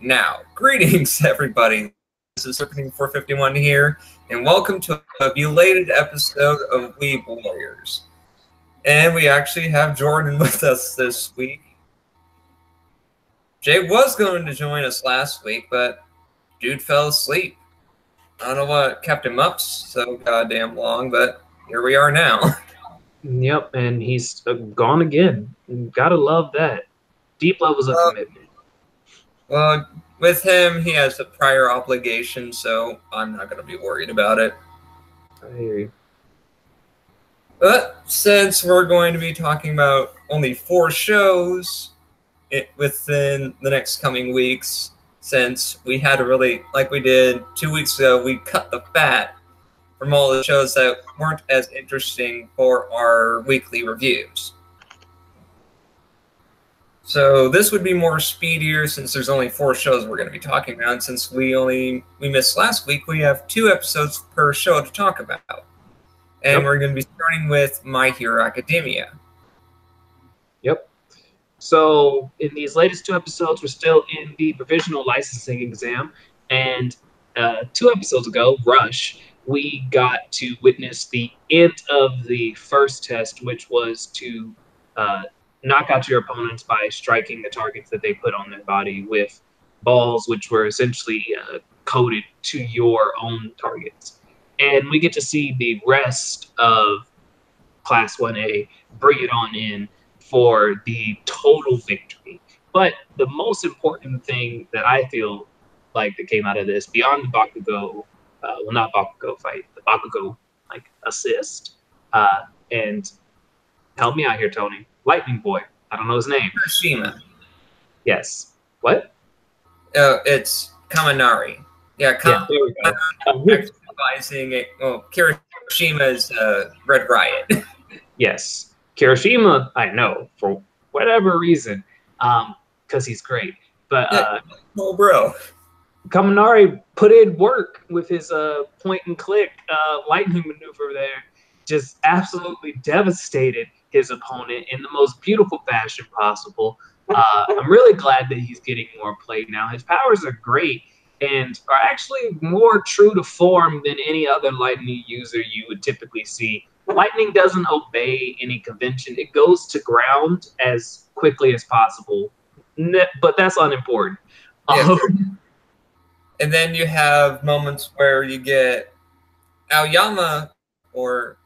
Now, greetings, everybody. This is Opening 451 here, and welcome to a belated episode of Weeb Warriors. And we actually have Jordan with us this week. Jay was going to join us last week, but dude fell asleep. I don't know what kept him up so goddamn long, but here we are now. Yep, and he's gone again. Gotta love that. Deep levels of commitment. Well, with him, he has a prior obligation, so I'm not going to be worried about it. I hear you. But since we're going to be talking about only 4 shows within the next coming weeks, since we had to really, like we did 2 weeks ago, we cut the fat from all the shows that weren't as interesting for our weekly reviews. So this would be more speedier since there's only 4 shows we're going to be talking about. And since we missed last week, we have 2 episodes per show to talk about. And we're going to be starting with My Hero Academia. Yep. So in these latest 2 episodes, we're still in the provisional licensing exam. And 2 episodes ago, Rush, we got to witness the end of the first test, which was to knock out your opponents by striking the targets that they put on their body with balls, which were essentially coded to your own targets. And we get to see the rest of Class 1A bring it on in for the total victory. But the most important thing that I feel like that came out of this, beyond the Bakugo, well, not Bakugo fight, the Bakugo like assist, and help me out here, Tony. Lightning Boy. I don't know his name. Kirishima. Yes. What? It's Kaminari. Yeah, there we go. Kirishima's Red Riot. Yes. Kirishima, I know, for whatever reason, because he's great. But oh, bro. Kaminari put in work with his point-and-click lightning maneuver there. Just absolutely devastated his opponent in the most beautiful fashion possible. I'm really glad that he's getting more play now. His powers are great and are actually more true to form than any other lightning user you would typically see. Lightning doesn't obey any convention. It goes to ground as quickly as possible, but that's unimportant. Yeah. And then you have moments where you get Aoyama, or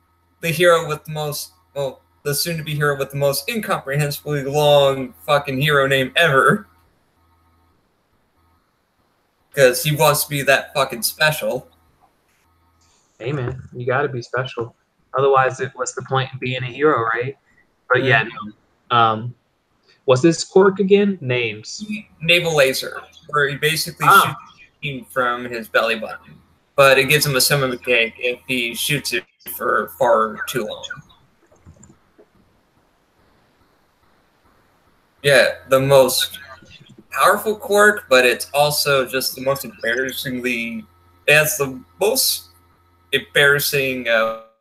the hero with the most, well, the soon-to-be hero with the most incomprehensibly long fucking hero name ever. Because he wants to be that fucking special. Hey, man, you gotta be special. Otherwise, what's the point in being a hero, right? But yeah, no. What's this quirk again? Names. Naval laser, where he basically shoots from his belly button. But it gives him a stomach ache if he shoots it for far too long. Yeah, the most powerful quirk, but it's also just the most embarrassingly... It's the most embarrassing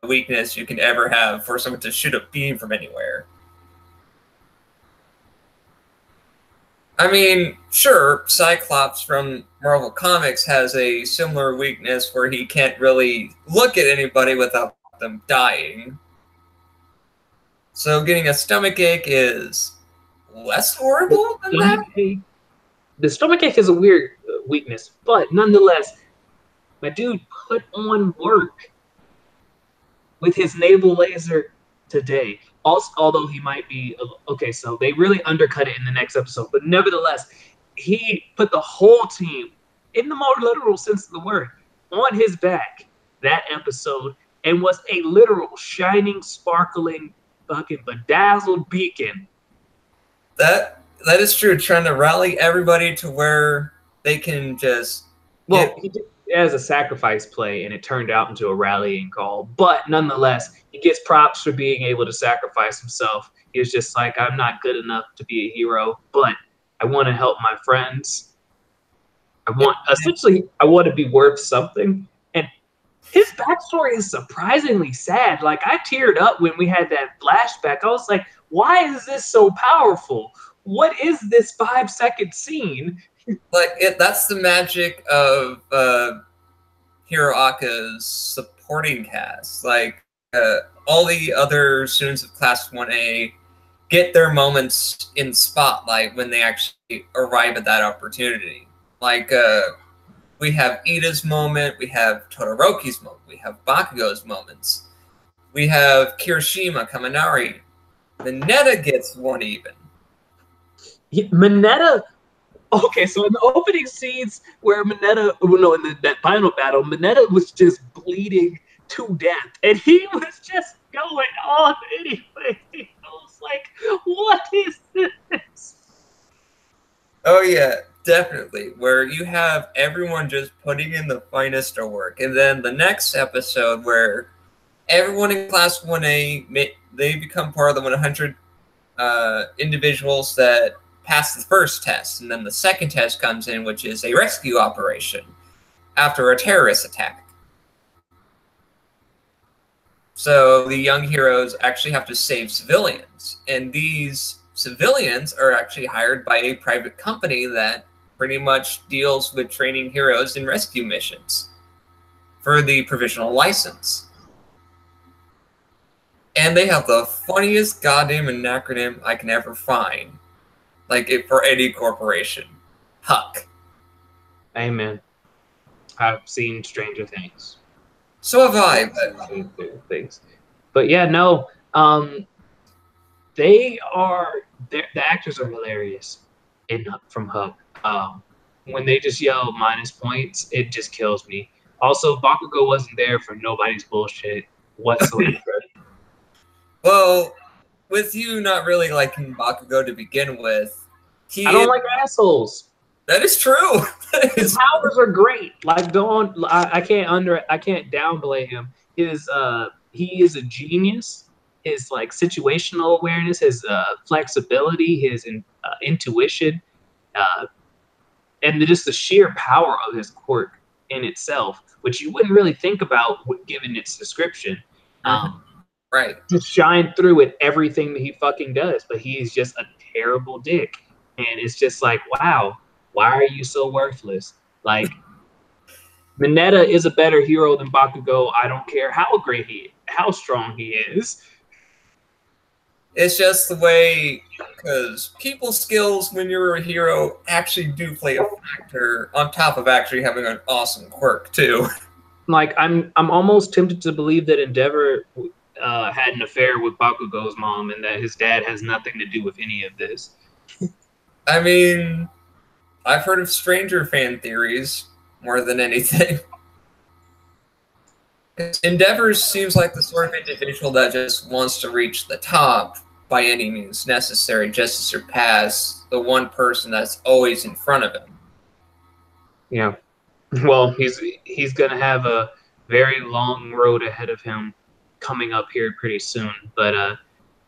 weakness you can ever have for someone to shoot a beam from anywhere. I mean, sure, Cyclops from Marvel Comics has a similar weakness where he can't really look at anybody without them dying. So getting a stomachache is less horrible than that? The stomachache is a weird weakness, but nonetheless, my dude put on work with his naval laser today. Also, although he might be okay, so they really undercut it in the next episode, but nevertheless, he put the whole team, in the more literal sense of the word, on his back that episode, and was a literal shining, sparkling, fucking bedazzled beacon. That is true. Trying to rally everybody to where they can just. Well, he did it as a sacrifice play, and it turned out into a rallying call. But nonetheless, he gets props for being able to sacrifice himself. He was just like, I'm not good enough to be a hero, but I want to help my friends. I want to be worth something. And his backstory is surprisingly sad. Like, I teared up when we had that flashback. I was like, why is this so powerful? what is this 5-second scene? Like that's the magic of Hiroaka's supporting cast. Like all the other students of Class 1A get their moments in spotlight when they actually arrive at that opportunity. Like we have Ida's moment, we have Todoroki's moment, we have Bakugo's moments, we have Kirishima, Kaminari. Mineta gets one even. Yeah, Mineta. Okay, so in the opening scenes where Mineta, well, no, in that final battle, Mineta was just bleeding to death, and he was just going on anyway. I was like, what is this? Oh yeah, definitely. Where you have everyone just putting in the finest of work, and then the next episode where everyone in Class 1A they become part of the 100 individuals that pass the first test, and then the second test comes in, which is a rescue operation after a terrorist attack. So the young heroes actually have to save civilians, and these civilians are actually hired by a private company that pretty much deals with training heroes in rescue missions for the provisional license. And they have the funniest goddamn acronym I can ever find. Like it for any corporation. Huck. Amen. I've seen Stranger Things. So have I. Things. But yeah, no. They are the actors are hilarious from Huck. When they just yell minus points, it just kills me. Also, Bakugo wasn't there for nobody's bullshit whatsoever. Well, with you not really liking Bakugo to begin with, I don't like assholes. That is true. His powers are great. Like I can't downplay him. He is a genius. His like situational awareness, his flexibility, his intuition, and just the sheer power of his quirk in itself, which you wouldn't really think about given its description. Right. Just shine through with everything that he fucking does, but he's just a terrible dick. And it's just like, wow, why are you so worthless? Like, Mineta is a better hero than Bakugo. I don't care how strong he is. It's just the way, because people skills when you're a hero actually do play a factor on top of actually having an awesome quirk too. Like, I'm almost tempted to believe that Endeavor had an affair with Bakugo's mom and that his dad has nothing to do with any of this. I mean, I've heard of stranger fan theories more than anything. Endeavor seems like the sort of individual that just wants to reach the top by any means necessary just to surpass the one person that's always in front of him. Yeah. Well, he's going to have a very long road ahead of him coming up here pretty soon, but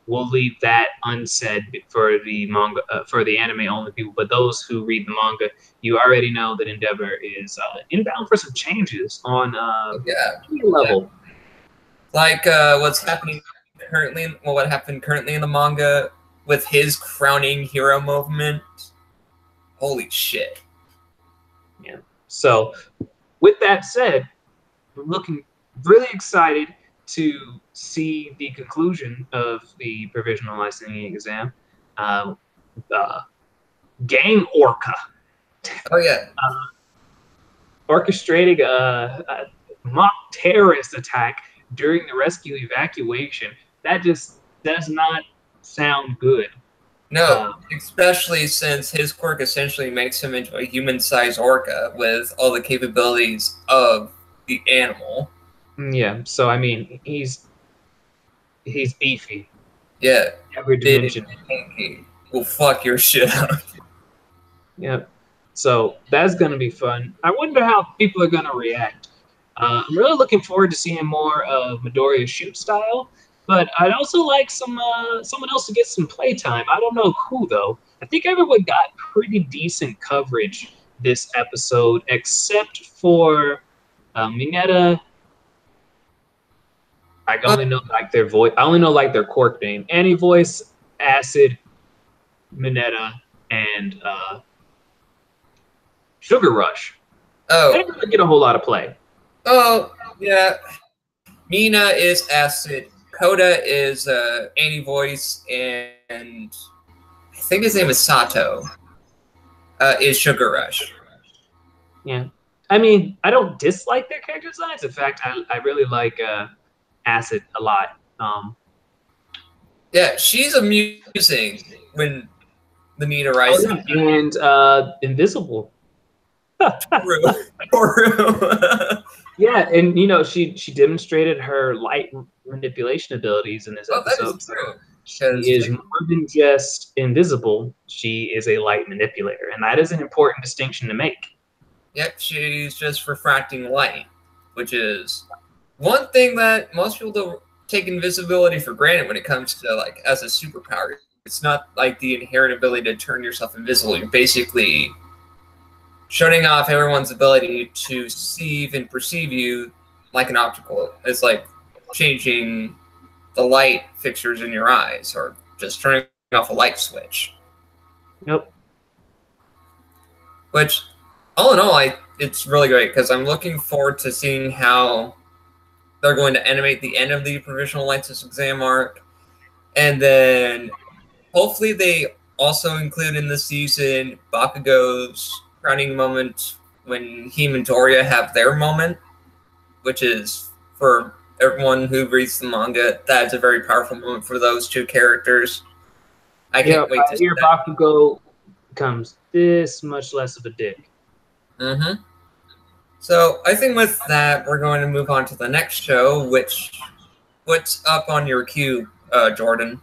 we'll leave that unsaid for the manga, for the anime only people. But those who read the manga, you already know that Endeavor is inbound for some changes on level. Yeah. Like what's happening currently, what happened currently in the manga with his crowning hero movement. Holy shit. Yeah. So, with that said, we're looking really excited to see the conclusion of the provisional licensing exam. Gang Orca. Oh yeah. Orchestrating a mock terrorist attack during the rescue evacuation. That just does not sound good. No, especially since his quirk essentially makes him into a human-sized orca with all the capabilities of the animal. Yeah, so I mean, he's beefy. Yeah, every dimension. Will fuck your shit up. Yep. So that's gonna be fun. I wonder how people are gonna react. I'm really looking forward to seeing more of Midoriya's shoot style, but I'd also like someone else to get some playtime. I don't know who though. I think everyone got pretty decent coverage this episode, except for Mineta. I only know like their voice. I only know like their quirk name. Anti-voice, acid, Mineta, and Sugar Rush. They Oh, didn't really get a whole lot of play. oh, yeah. Mina is Acid. Koda is Anti-Voice, and I think his name is Sato. Is Sugar Rush. Yeah. I mean, I don't dislike their character designs. In fact, I really like Acid a lot. Yeah, she's amusing when the need Oh arises. yeah, and Invisible. Toru. Toru. Yeah, and she demonstrated her light manipulation abilities in this Oh, that is episode. So true. she Because is more than just invisible. She is a light manipulator, and that is an important distinction to make. yep, she's just refracting light, which is one thing that most people don't take invisibility for granted when it comes to like as a superpower. It's not like the inherent ability to turn yourself invisible. You're basically shutting off everyone's ability to see and perceive you like an optical. It's like changing the light fixtures in your eyes or just turning off a light switch. Nope. Which, all in all, it's really great because I'm looking forward to seeing how they're going to animate the end of the provisional license exam arc. And then hopefully they also include in the season Bakugo's crowning moment when he and Doria have their moment, which is for everyone who reads the manga, that's a very powerful moment for those two characters. I can't wait to see here that. Bakugo becomes this much less of a dick. Mm-hmm. So I think with that, we're going to move on to the next show, what's up on your queue, Jordan?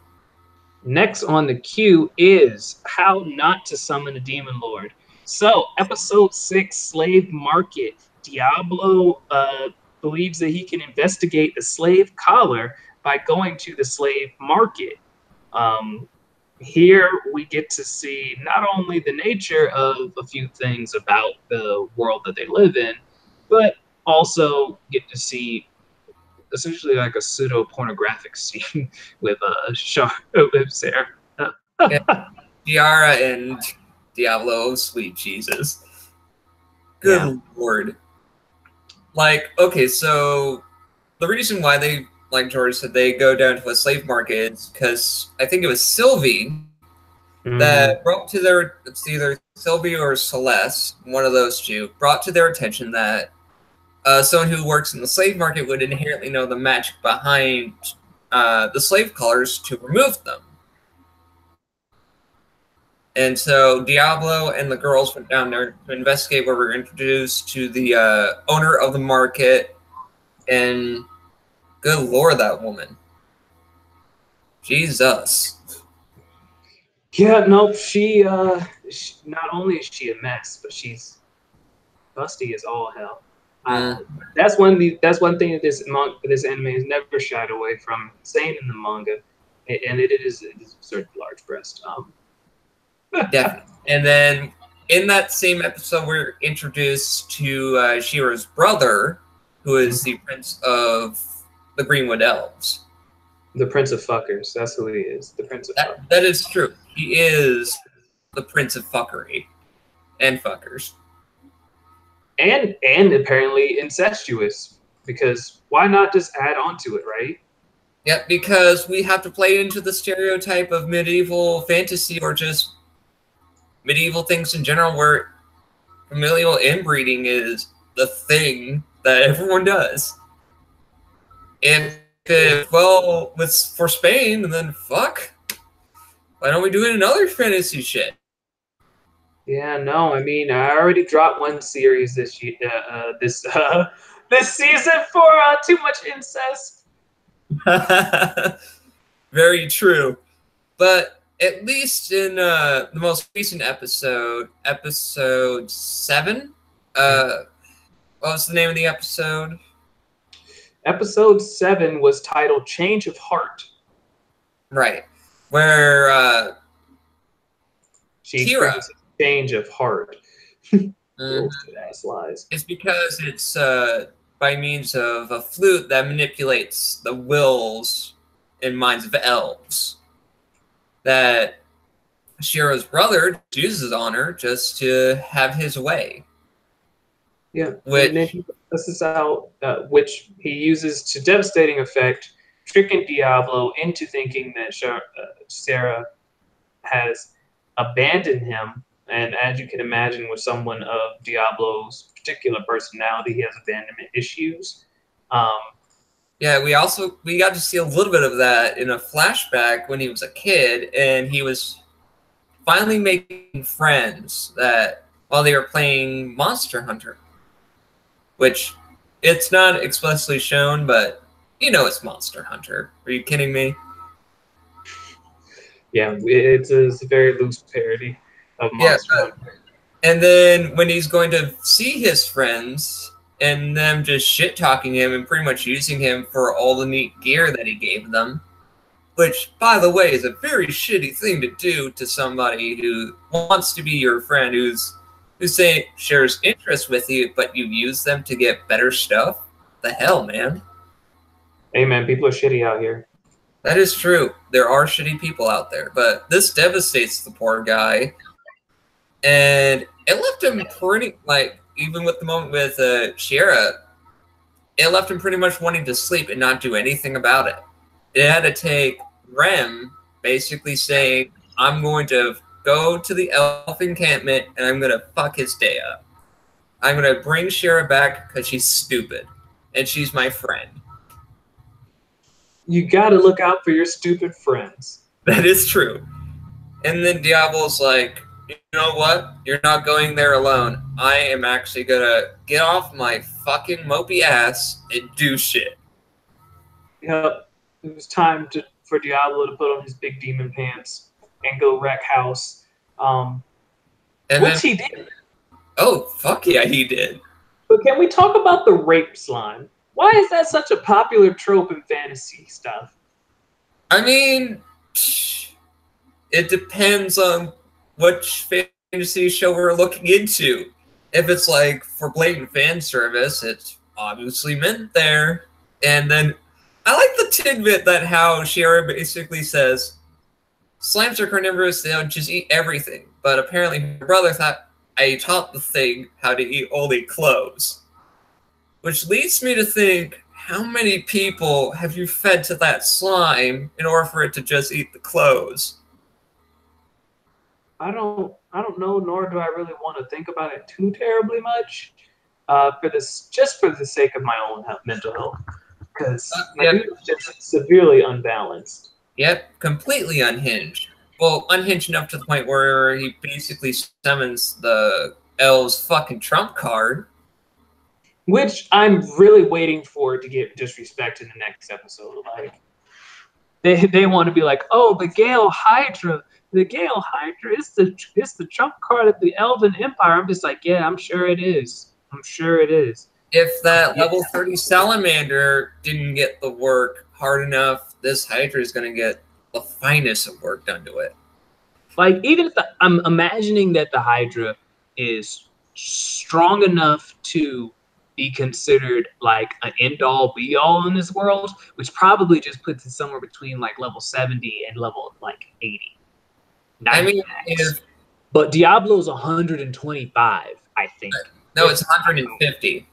Next on the queue is How Not to Summon a Demon Lord. So, episode 6, Slave Market. Diablo believes that he can investigate the slave collar by going to the slave market. Here we get to see not only the nature of a few things about the world that they live in, but also get to see essentially like a pseudo pornographic scene with with Sarah. Yeah, Giara and Diablo, sweet Jesus. Good Yeah. Lord. Like, okay, so the reason why they, like George said, they go down to a slave market is because I think it was Sylvie Mm. that brought to their, it's either Sylvie or Celeste, one of those two, brought to their attention that someone who works in the slave market would inherently know the magic behind the slave collars to remove them. And so Diablo and the girls went down there to investigate, where we were introduced to the owner of the market. And good Lord, that woman. Jesus. Yeah, no, she not only is she a mess, but she's busty as all hell. Mm, That's one thing that this anime has never shied away from, saying in the manga, and it is sort of large breast. definitely. And then in that same episode, we're introduced to Shira's brother, who is the prince of the Greenwood Elves. The Prince of Fuckers. That's who he is. The Prince of Fuckers. That is true. He is the prince of fuckery and fuckers. And apparently incestuous, because why not just add on to it, right? Yep, because we have to play into the stereotype of medieval fantasy or just medieval things in general, where familial inbreeding is the thing that everyone does. And if, well, for Spain, then fuck. Why don't we do it in other fantasy shit? Yeah, no, I mean, I already dropped one series this year, this season for too much incest. Very true. But at least in the most recent episode, episode 7, what was the name of the episode? Episode 7 was titled Change of Heart. Right. Where She Kira. experiences a change of heart. Ass lies. It's because it's by means of a flute that manipulates the wills and minds of elves that Shiro's brother uses on her just to have his way. Yeah, and then Which, he passes out, which he uses to devastating effect, tricking Diablo into thinking that Sarah has abandoned him. And as you can imagine, with someone of Diablo's particular personality, he has abandonment issues. Um, yeah, we got to see a little bit of that in a flashback when he was a kid, and he was finally making friends that while they were playing Monster Hunter, which it's not explicitly shown, but you know it's Monster Hunter. Are you kidding me? yeah, it's a very loose parody of Yeah, Monster Hunter. and then when he's going to see his friends and them just shit talking him and pretty much using him for all the neat gear that he gave them, which, by the way, is a very shitty thing to do to somebody who wants to be your friend, who say shares interest with you, but you use them to get better stuff. The hell, man. Hey man, people are shitty out here. That is true. There are shitty people out there, but this devastates the poor guy, and it left him pretty like even with the moment with Shira, it left him pretty much wanting to sleep and not do anything about it. It had to take Rem basically saying, I'm going to go to the elf encampment and I'm going to fuck his day up. I'm going to bring Shira back because she's stupid and she's my friend. You gotta look out for your stupid friends. That is true. And then Diablo's like, you know what? You're not going there alone. I am actually going to get off my fucking mopey ass and do shit. Yep, it was time for Diablo to put on his big demon pants and go wreck house. Which he did. Oh, fuck yeah, he did. But can we talk about the rape slime? Why is that such a popular trope in fantasy stuff? I mean, it depends on which fantasy show we're looking into. If it's like for blatant fan service, it's obviously meant there. And then I like the tidbit that how Shira basically says, slimes are carnivorous, they don't just eat everything. But apparently her brother thought I taught the thing how to eat only clothes. Which leads me to think, how many people have you fed to that slime in order for it to just eat the clothes? I don't know, nor do I really want to think about it too terribly much. Just for the sake of my own mental health, because my dude is just severely unbalanced. Yep, completely unhinged. Well, unhinged enough to the point where he basically summons the L's fucking trump card. Which I'm really waiting for to get disrespect in the next episode. Like, they want to be like, oh, the Gale Hydra is the trump card of the Elven Empire. I'm just like, yeah, I'm sure it is. If that level 30 salamander didn't get the work hard enough, this Hydra is going to get the finest of work done to it. Like, even if I'm imagining that the Hydra is strong enough to be considered like an end-all be-all in this world, which probably just puts it somewhere between like level 70 and level like 80. I mean, but Diablo's 125, I think. No, it's 150.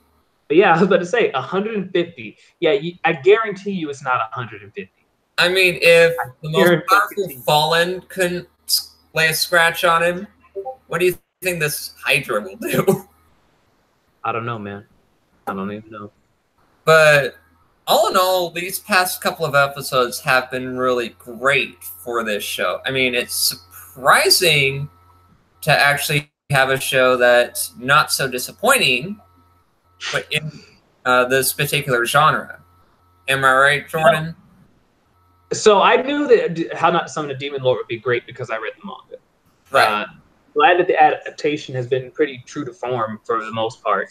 But yeah, I was about to say 150. Yeah, I guarantee you it's not 150. I mean, if the most powerful Fallen couldn't lay a scratch on him, what do you think this Hydra will do? I don't know, man. I don't even know. But all in all, these past couple of episodes have been really great for this show. I mean, it's surprising to actually have a show that's not so disappointing, but in this particular genre. Am I right, Jordan? So I knew that How Not to Summon a Demon Lord would be great because I read the manga. Right. Glad that the adaptation has been pretty true to form for the most part.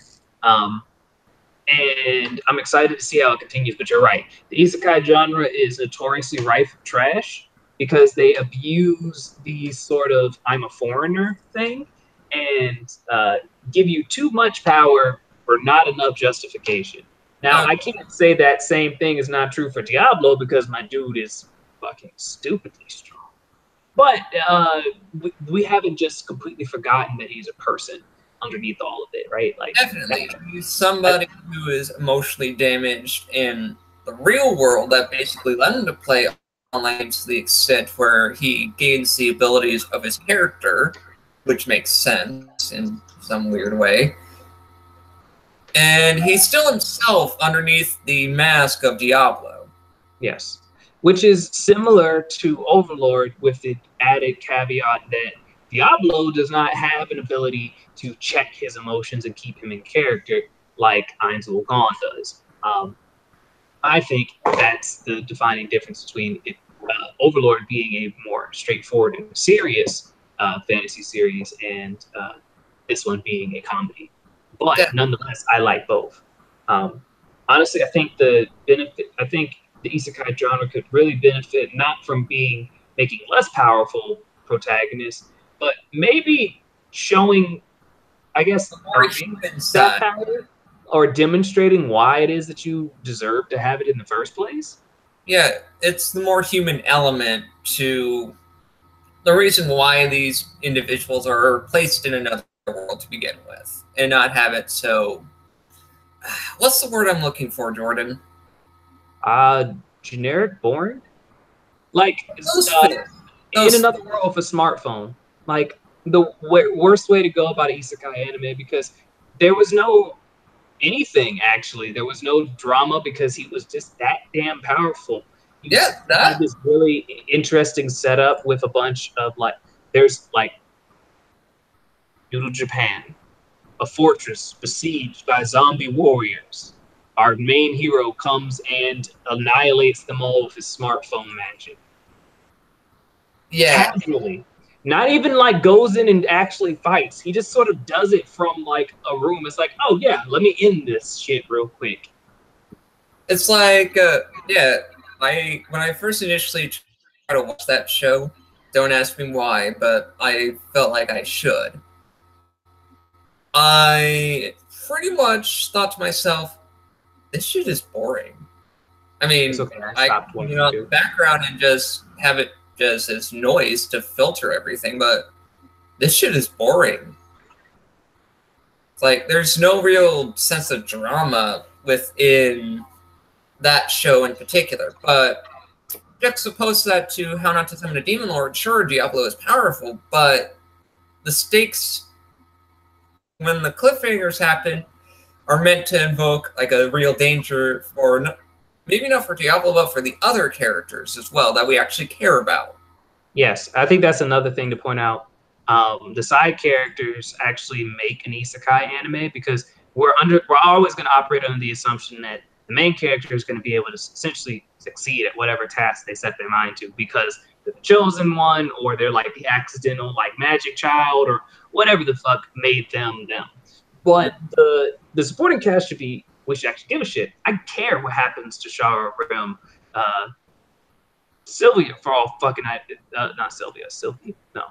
And I'm excited to see how it continues, but you're right. The isekai genre is notoriously rife with trash because they abuse the sort of I'm a foreigner thing and give you too much power for not enough justification. Now, I can't say that same thing is not true for Diablo because my dude is fucking stupidly strong. But we haven't just completely forgotten that he's a person underneath all of it, right? Like Definitely. He's somebody who is emotionally damaged in the real world that basically led him to play online to the extent where he gains the abilities of his character, which makes sense in some weird way. And he's still himself underneath the mask of Diablo. Yes. Which is similar to Overlord with the added caveat that Diablo does not have an ability to check his emotions and keep him in character like Ainzel Gaunt does. I think that's the defining difference between Overlord being a more straightforward and serious fantasy series and this one being a comedy. But nonetheless, I like both. Honestly, I think the isekai genre could really benefit not from making less powerful protagonists, but maybe showing, I guess, earning that power or demonstrating why it is that you deserve to have it in the first place. Yeah, it's the more human element to the reason why these individuals are placed in another world to begin with, and not have it so. What's the word I'm looking for, Jordan? Generic, boring. Like in another world of a smartphone. Like the worst way to go about isekai anime, because there was no anything actually. There was no drama because he was just that damn powerful. You had this really interesting setup with a bunch of there's feudal Japan, a fortress besieged by zombie warriors. Our main hero comes and annihilates them all with his smartphone magic. Yeah. Casually. Not even goes in and actually fights. He just sort of does it from a room. It's like, oh yeah, let me end this shit real quick. It's like, yeah, when I first initially tried to watch that show, don't ask me why, but I felt like I should. I pretty much thought to myself, this shit is boring. I mean, okay, I the background and just have it just as noise to filter everything, but this shit is boring. It's like there's no real sense of drama within that show in particular. But juxtapose that to How Not to Summon a Demon Lord, sure, Diablo is powerful, but the stakes when the cliffhangers happen are meant to invoke a real danger for maybe not for Diablo, but for the other characters as well that we actually care about. Yes, I think that's another thing to point out. The side characters actually make an isekai anime because we're always going to operate under the assumption that the main character is going to be able to essentially succeed at whatever task they set their mind to because they're the chosen one, or they're the accidental magic child, or whatever the fuck made them them. But the supporting cast should be, we should actually give a shit. I care what happens to Shara Rim, Sylvia, for all fucking not Sylvia. Sylvie? No.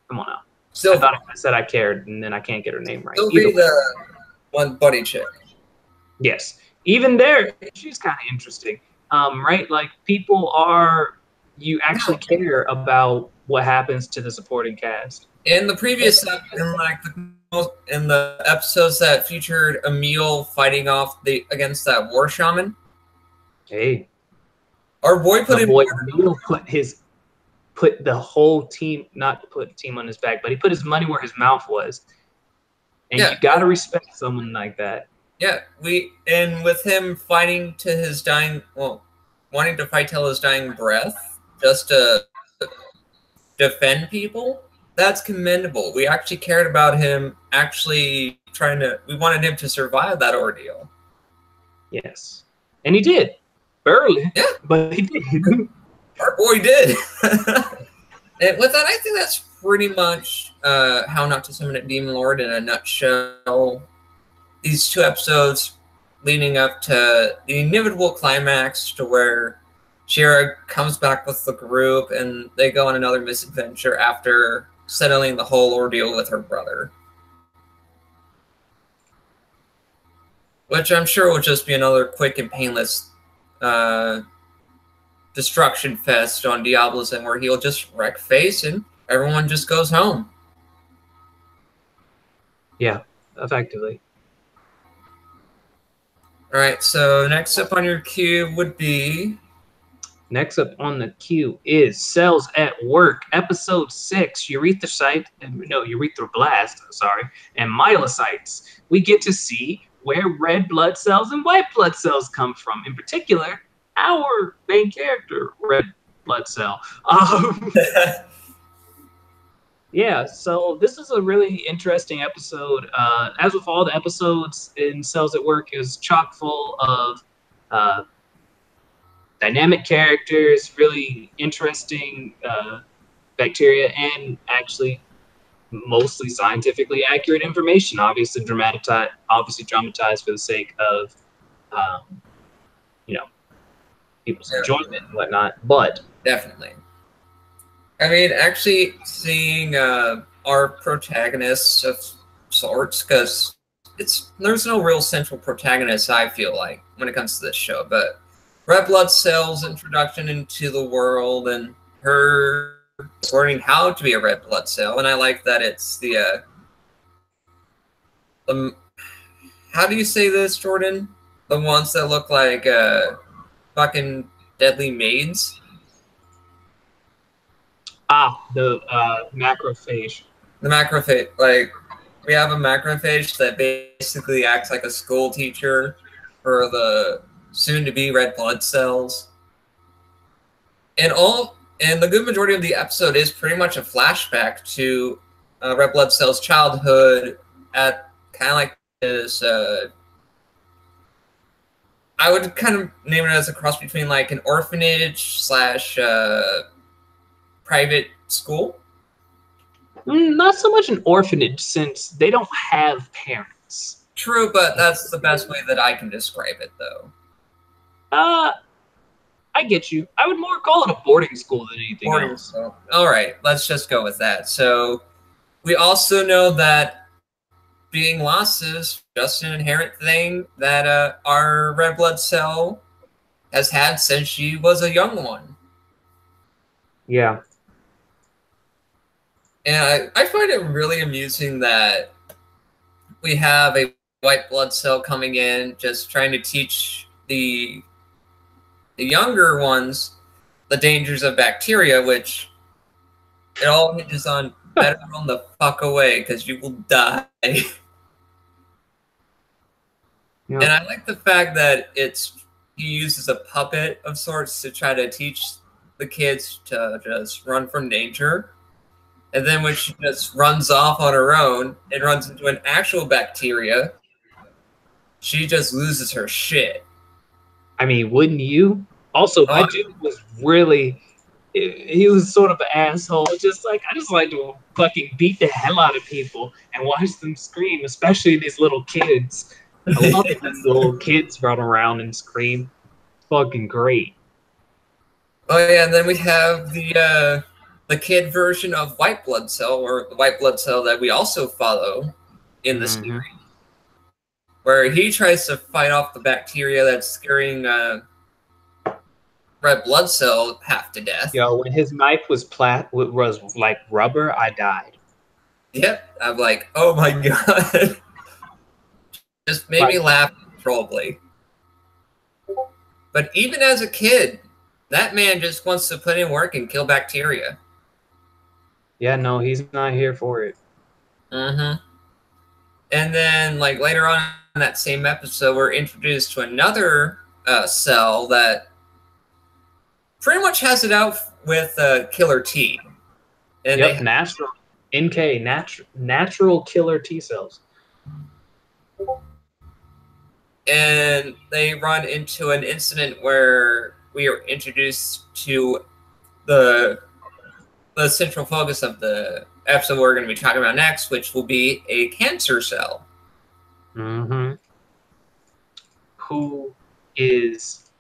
Come on now. Sylvie. I thought I said I cared, and then I can't get her name right. Sylvie, the one buddy chick. Yes. Even there, she's kind of interesting. Right? You actually care about what happens to the supporting cast. In the previous, in the episodes that featured Emil fighting off against that war shaman. Hey. Our boy put the whole team, not put the team on his back, but he put his money where his mouth was. And you gotta respect someone like that. Yeah, with him fighting to his dying, wanting to fight till his dying breath, just to defend people, that's commendable. We actually cared about him we wanted him to survive that ordeal. Yes. And he did. Barely. Yeah. But he did. Our boy did. And with that, I think that's pretty much How Not to Summon a Demon Lord in a nutshell. These 2 episodes leading up to the inevitable climax to where Shira comes back with the group and they go on another misadventure after settling the whole ordeal with her brother. Which I'm sure will just be another quick and painless destruction fest on Diablo's and where he'll just wreck face and everyone just goes home. Yeah, effectively. All right, so next up on your queue would be... Next up on the queue is Cells at Work, Episode 6, Urethral Blast, sorry, and Myelocytes. We get to see where red blood cells and white blood cells come from. In particular, our main character, red blood cell. Yeah, so this is a really interesting episode. As with all the episodes in Cells at Work, is chock full of dynamic characters, really interesting bacteria, and actually mostly scientifically accurate information. Obviously dramatized for the sake of um, people's enjoyment and whatnot. But definitely. I mean, actually seeing our protagonists of sorts, because there's no real central protagonist, I feel like, when it comes to this show, but red blood cells introduction into the world and her learning how to be a red blood cell, and I like that it's the how do you say this, Jordan? The ones that look like fucking deadly maids. The macrophage. The macrophage, like, we have a macrophage that basically acts like a school teacher for the soon-to-be red blood cells. And the good majority of the episode is pretty much a flashback to red blood cells' childhood at kind of like this. I would kind of name it as a cross between like an orphanage slash private school. Not so much an orphanage, since they don't have parents. True, but that's the best way that I can describe it, though. I get you. I would more call it a boarding school than anything else. All right, let's just go with that. So we also know that being lost is just an inherent thing that our red blood cell has had since she was a young one. Yeah. And I find it really amusing that we have a white blood cell coming in, just trying to teach the younger ones the dangers of bacteria, which it all hinges on better run the fuck away because you will die. Yep. And I like the fact that he uses a puppet of sorts to try to teach the kids to just run from danger. And then when she just runs off on her own and runs into an actual bacteria, she just loses her shit. I mean, wouldn't you? Also, my dude was really, he was sort of an asshole. I just like to fucking beat the hell out of people and watch them scream, especially these little kids. I love it when the little kids run around and scream. Fucking great. Oh yeah, and then we have the kid version of white blood cell, or the white blood cell that we also follow in the series, where he tries to fight off the bacteria that's scaring red blood cell half to death. Yo, when his knife was like rubber, I died. Yep, I'm like, oh my god. Just made me laugh uncontrollably. But even as a kid, that man just wants to put in work and kill bacteria. Yeah, no, he's not here for it. And then, like, later on in that same episode, we're introduced to another cell that pretty much has it out with killer T. And yep, natural killer T cells. And they run into an incident where we are introduced to the central focus of the episode we're going to be talking about next, which will be a cancer cell. Who is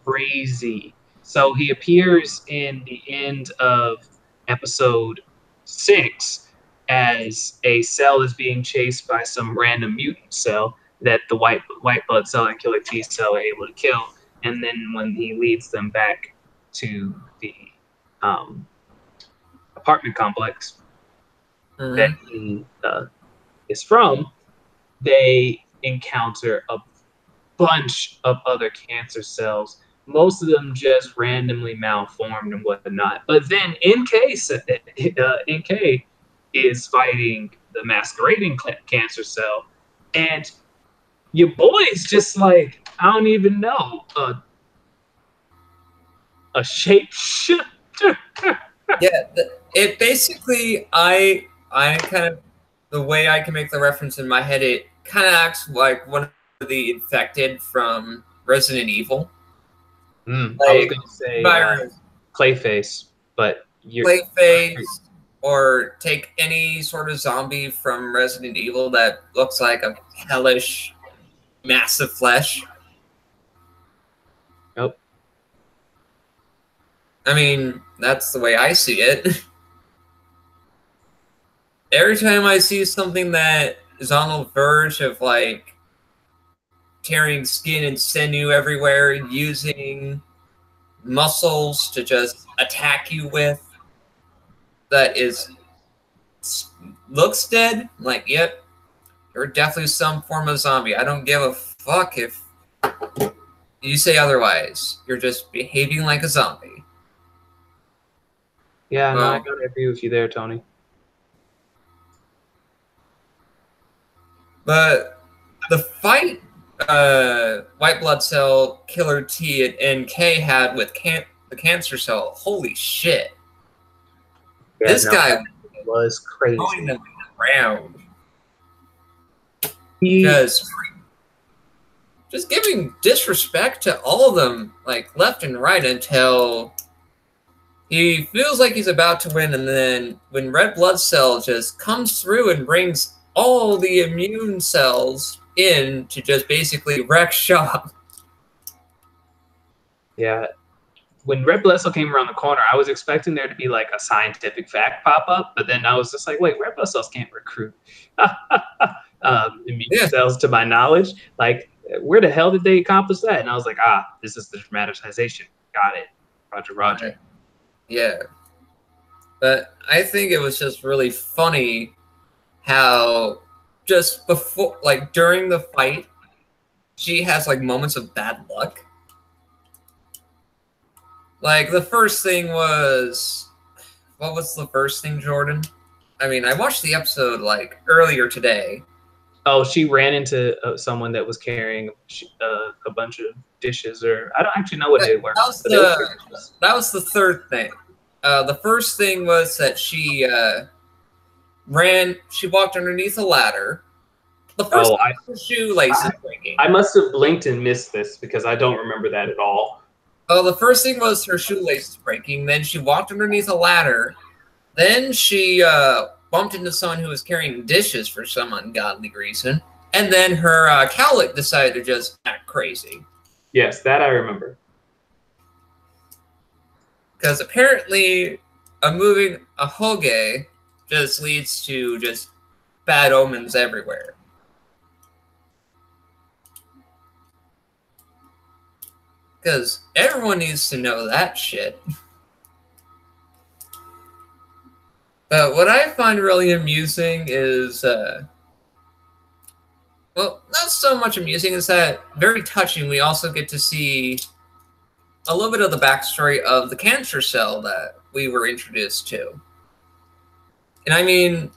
crazy. So he appears in the end of episode 6 as a cell is being chased by some random mutant cell that the white blood cell and killer T cell are able to kill. And then when he leads them back to the apartment complex that Mm-hmm. he is from, they encounter a bunch of other cancer cells. Most of them just randomly malformed and whatnot. But then NK is fighting the masquerading cancer cell, and your boy's just like, I don't even know, a shapeshifter. Yeah, it basically I kind of the way I can make the reference in my head, it kind of acts like one of the infected from Resident Evil, I was like gonna say virus, Clayface, but you're Clayface, or take any sort of zombie from Resident Evil that looks like a hellish, massive flesh. nope. I mean, that's the way I see it. Every time I see something that is on the verge of like tearing skin and sinew everywhere, using muscles to just attack you with, that is looks dead. I'm like, yep, you're definitely some form of zombie. I don't give a fuck if you say otherwise. You're just behaving like a zombie. Yeah, no, I Well, gotta agree with you there, Tony. but the fight White Blood Cell, Killer T, and NK had with the Cancer Cell, holy shit. Yeah, This no, guy that was throwing crazy. them around. He, Just giving disrespect to all of them, like left and right, until he feels like he's about to win, and then when Red Blood Cell just comes through and brings all the immune cells in to just basically wreck shop. yeah, when Red Blood Cell came around the corner, I was expecting there to be like a scientific fact pop up, but then I was just like, wait, Red Blood Cells can't recruit immune Yeah, cells to my knowledge. Like, where the hell did they accomplish that? And I was like, this is the dramatization. Got it. Roger, Roger. yeah. But I think it was just really funny how just before, like during the fight, she has like moments of bad luck. Like the first thing was, what was the first thing, Jordan? I mean, I watched the episode like earlier today. Oh, she ran into someone that was carrying a bunch of dishes, or I don't actually know what they were, but they were dishes. That was the third thing. The first thing was that she ran. She walked underneath a ladder. The first Oh, thing was her shoelaces breaking. I must have blinked and missed this because I don't remember that at all. Oh, the first thing was her shoelaces breaking. Then she walked underneath a ladder. Then she bumped into someone who was carrying dishes for some ungodly reason. And then her cowlick decided to just act crazy. Yes, that I remember. Because apparently moving a hoge just leads to just bad omens everywhere. Because everyone needs to know that shit. But what I find really amusing is, well, not so much amusing, is that very touching. We also get to see a little bit of the backstory of the cancer cell that we were introduced to. And I mean,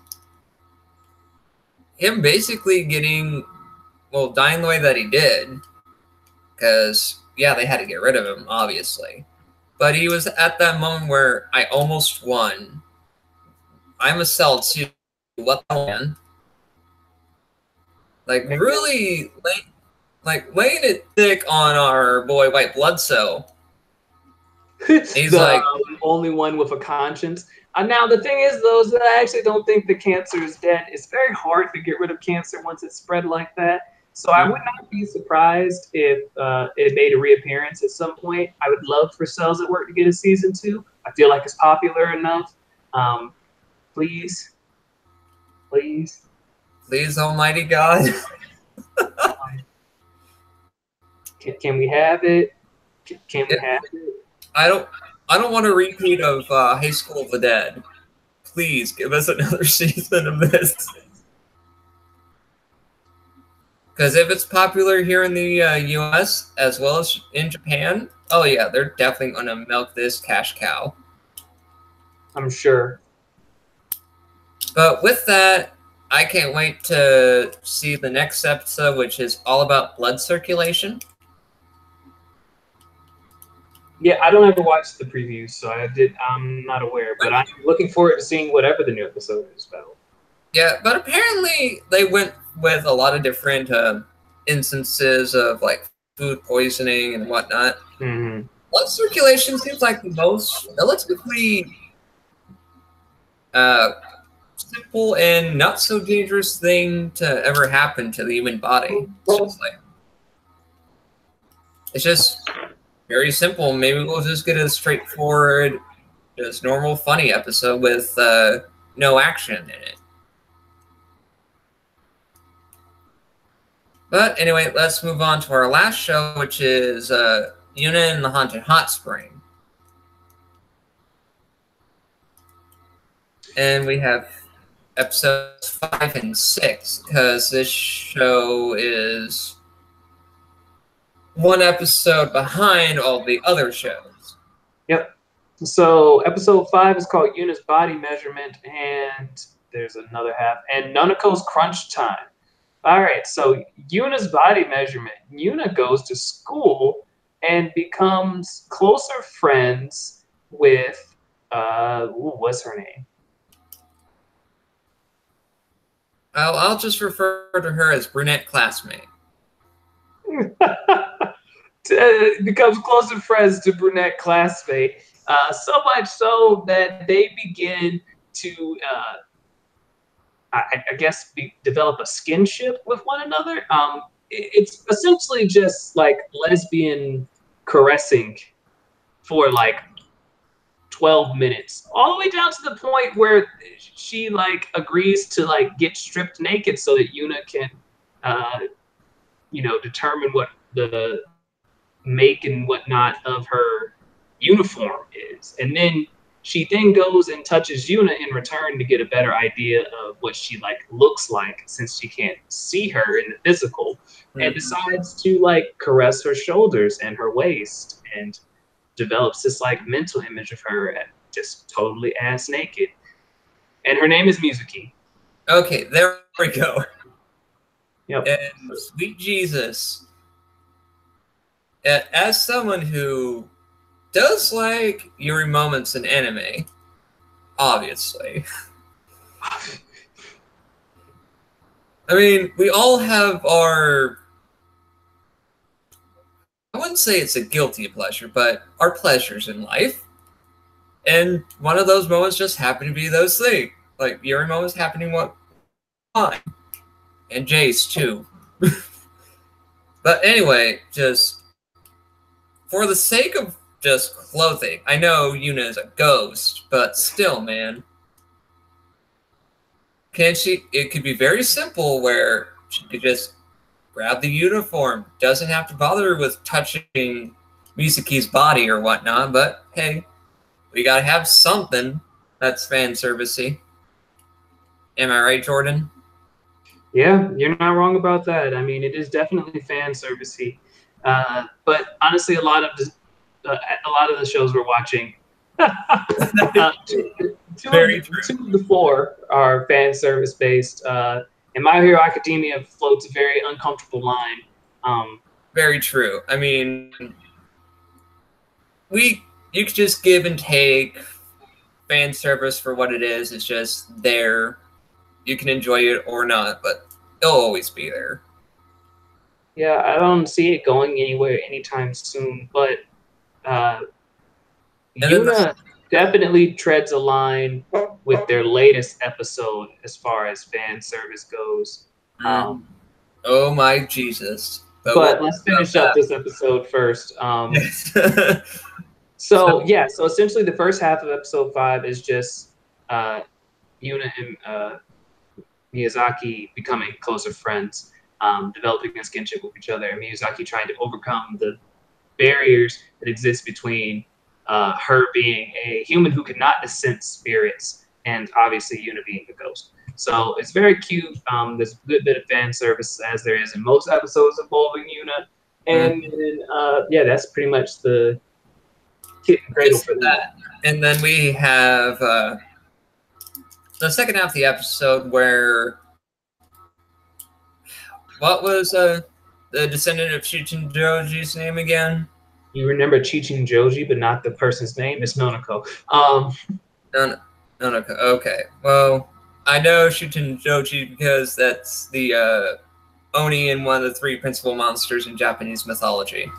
him basically dying the way that he did, because, yeah, they had to get rid of him, obviously. But he was at that moment where I almost won. I'm a cell too. What the man? Like, really, laying it thick on our boy White Blood Cell. He's the like, only one with a conscience. Now the thing is, though, is that I actually don't think the cancer is dead. It's very hard to get rid of cancer once it's spread like that. So I would not be surprised if it made a reappearance at some point. I would love for Cells at Work to get a season 2. I feel like it's popular enough. Please, Almighty God. can we have it? Can we have it? I don't I don't want a repeat of High School of the Dead. Please give us another season of this. Because if it's popular here in the U.S. as well as in Japan, oh yeah, they're definitely going to milk this cash cow. I'm sure. But with that, I can't wait to see the next episode, which is all about blood circulation. Yeah, I don't ever watch the previews, so I'm not aware, but I'm looking forward to seeing whatever the new episode is about. Yeah, but apparently they went with a lot of different instances of like food poisoning and whatnot. Mm-hmm. Blood circulation seems like the most relatively simple and not so dangerous thing to ever happen to the human body. It's just very simple. Maybe we'll just get a straightforward, just normal, funny episode with no action in it. But anyway, let's move on to our last show, which is Yuna and the Haunted Hot Spring. And we have episodes 5 and 6, because this show is one episode behind all the other shows. Yep. So episode 5 is called Yuna's Body Measurement, and there's another half, and Nonako's Crunch Time. All right, so Yuna's Body Measurement. Yuna goes to school and becomes closer friends with, what's her name? I'll just refer to her as brunette classmate. Becomes closer friends to brunette classmate. So much so that they begin to, I guess, develop a skinship with one another. It's essentially just like lesbian caressing for like 12 minutes, all the way down to the point where she like agrees to like get stripped naked so that Yuna can, determine what the make and whatnot of her uniform is. And then she then goes and touches Yuna in return to get a better idea of what she like looks like, since she can't see her in the physical, and decides to like caress her shoulders and her waist, and develops this like mental image of her just totally ass naked. And her name is Mizuki. Okay, there we go. Yep. And sweet Jesus, as someone who does like Yuri moments in anime, obviously. I mean, we all have our, I wouldn't say it's a guilty pleasure, but our pleasures in life. And one of those moments just happened to be those things. Like, Yuri moments happening what fine. And Jace, too. But anyway, just for the sake of just clothing, I know Yuna is a ghost, but still, man. It could be very simple where she could just grab the uniform. Doesn't have to bother with touching Mizuki's body or whatnot, but hey, we gotta have something that's fan servicey. Am I right, Jordan? Yeah, you're not wrong about that. I mean, it is definitely fan servicey. But honestly, a lot of the shows we're watching, two of the 4 are fan service based. And My Hero Academia floats a very uncomfortable line. Very true. I mean, you could just give and take. Fan service for what it is. It's just there. You can enjoy it or not, but it'll always be there. Yeah, I don't see it going anywhere anytime soon, but Yuna definitely treads a line with their latest episode as far as fan service goes. Oh my Jesus. But let's finish up this episode first. So essentially the first half of episode 5 is just Yuna and Miyazaki becoming closer friends, developing a skinship with each other, and Miyazaki trying to overcome the barriers that exist between her being a human who could not sense spirits, and obviously Yuna being a ghost. So it's very cute. There's a good bit of fan service, as there is in most episodes involving Yuna. And then, yeah, that's pretty much the kit and cradle for that. And then we have the second half of the episode where what was the descendant of Shichinjoji's name again? You remember Chichin Joji, but not the person's name. It's Nonoko. Nonoko. Okay. Well, I know Shichinjoji because that's the Oni and one of the three principal monsters in Japanese mythology.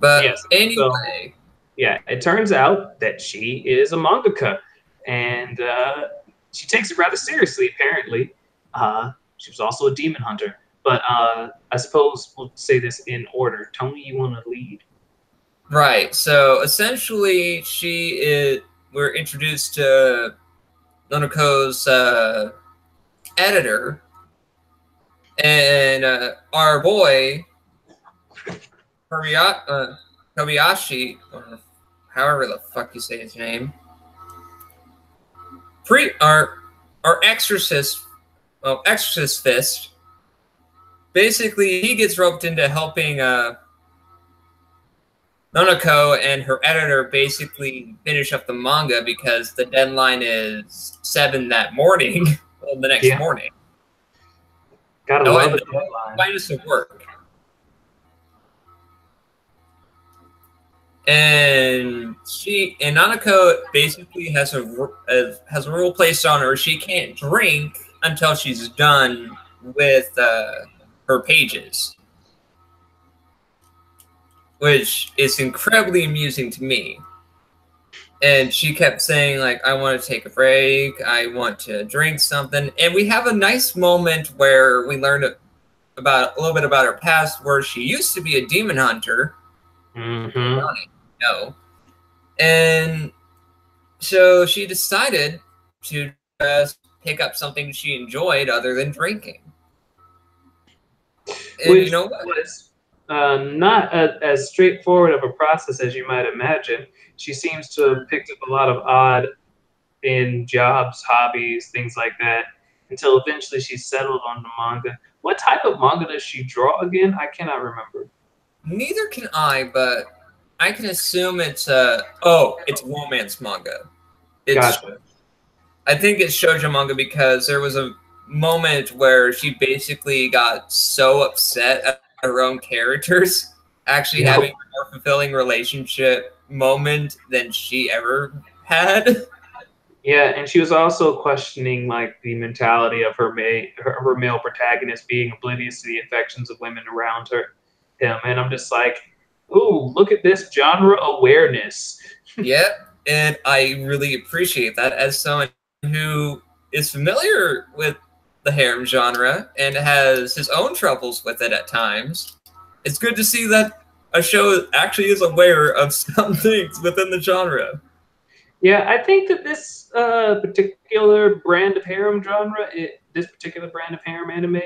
But yes, anyway. So, yeah, it turns out that she is a mangaka, and she takes it rather seriously, apparently. She was also a demon hunter. But I suppose we'll say this in order. Tony, you want to lead? Right. So essentially, we're introduced to Nonoko's editor, and our boy Kobayashi, or however the fuck you say his name, our exorcist fist. Basically, he gets roped into helping Nonoko and her editor basically finish up the manga because the deadline is 7 that morning, well, the next morning. Gotta love the deadline. Minus of work. And Nanako basically has a rule placed on her. She can't drink until she's done with her pages, which is incredibly amusing to me. And she kept saying, like, I want to take a break, I want to drink something. And we have a nice moment where we learn a little bit about her past, where she used to be a demon hunter. No. And so she decided to just pick up something she enjoyed other than drinking. And which was not as straightforward of a process as you might imagine. She seems to have picked up a lot of odd in jobs, hobbies, things like that, until eventually she settled on the manga. What type of manga does she draw again? I cannot remember. Neither can I, but I can assume it's it's romance manga. Gotcha. I think it's shoujo manga because there was a moment where she basically got so upset at her own characters actually having a more fulfilling relationship moment than she ever had. Yeah, and she was also questioning like the mentality of her male protagonist being oblivious to the affections of women around him, and I'm just like, ooh, look at this genre awareness. Yep, and I really appreciate that as someone who is familiar with the harem genre and has his own troubles with it at times. It's good to see that a show actually is aware of some things within the genre. Yeah, I think that this particular brand of harem genre, this particular brand of harem anime,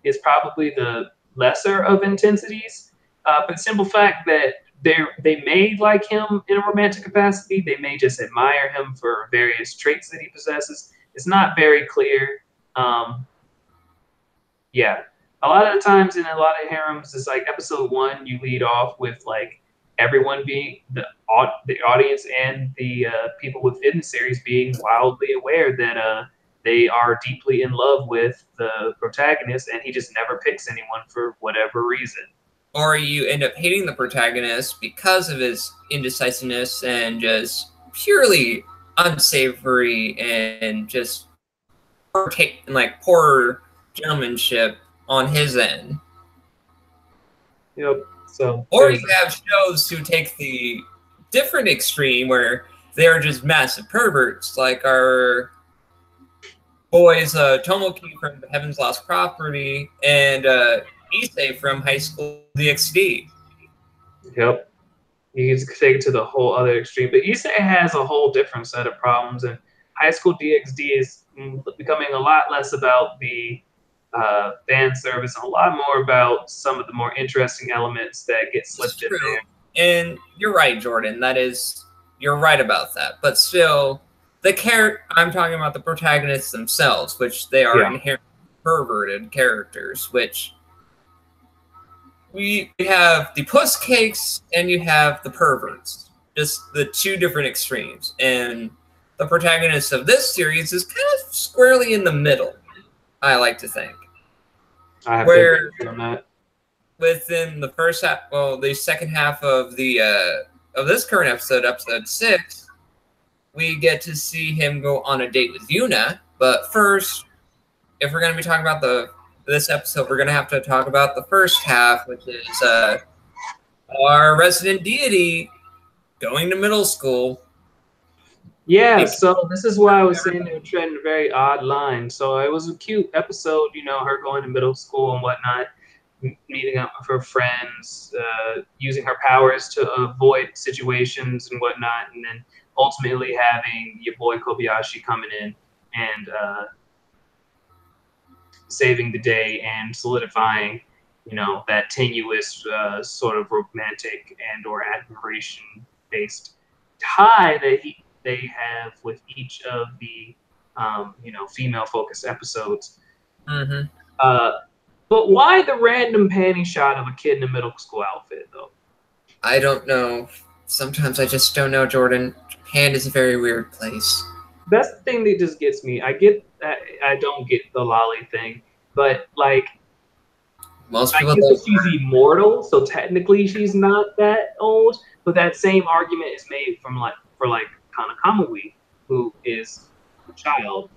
is probably the lesser of intensities. But simple fact that they may like him in a romantic capacity, they may just admire him for various traits that he possesses. It's not very clear. Yeah, a lot of the times in a lot of harems, it's like episode 1, you lead off with like everyone being the audience and the people within the series being wildly aware that they are deeply in love with the protagonist, and he just never picks anyone for whatever reason. Or you end up hating the protagonist because of his indecisiveness and just purely unsavory and just poor gentlemanship on his end. Yep. So, or you have shows who take the different extreme where they're just massive perverts, like our boys Tomoki from Heaven's Lost Property and Issei from High School DxD. Yep. You can take it to the whole other extreme. But Issei has a whole different set of problems, and High School DxD is becoming a lot less about the fan service, and a lot more about some of the more interesting elements that get It's slipped in true. there. And you're right, Jordan. You're right about that. But still, I'm talking about the protagonists themselves, which they are Yeah. inherently perverted characters, which we have the puss cakes and you have the perverts. Just the two different extremes. And the protagonist of this series is kind of squarely in the middle, I like to think. I have Where to on that. within the first half, well, the second half of this current episode 6, we get to see him go on a date with Yuna. But first, if we're going to be talking about this episode, we're going to have to talk about the first half, which is our resident deity going to middle school. Yeah, so this is why I was saying they were treading a very odd line. So it was a cute episode, you know, her going to middle school and whatnot, meeting up with her friends, using her powers to avoid situations and whatnot, and then ultimately having your boy Kobayashi coming in and saving the day and solidifying, you know, that tenuous sort of romantic and or admiration-based tie that they have with each of the you know, female-focused episodes. Mm-hmm. But why the random panty shot of a kid in a middle school outfit, though? I don't know. Sometimes I just don't know, Jordan. Japan is a very weird place. That's the thing that just gets me. I get that I don't get the lolly thing, but like, Most I people guess don't. she's immortal, so technically she's not that old. But that same argument is made for Kanakamui, who is a child.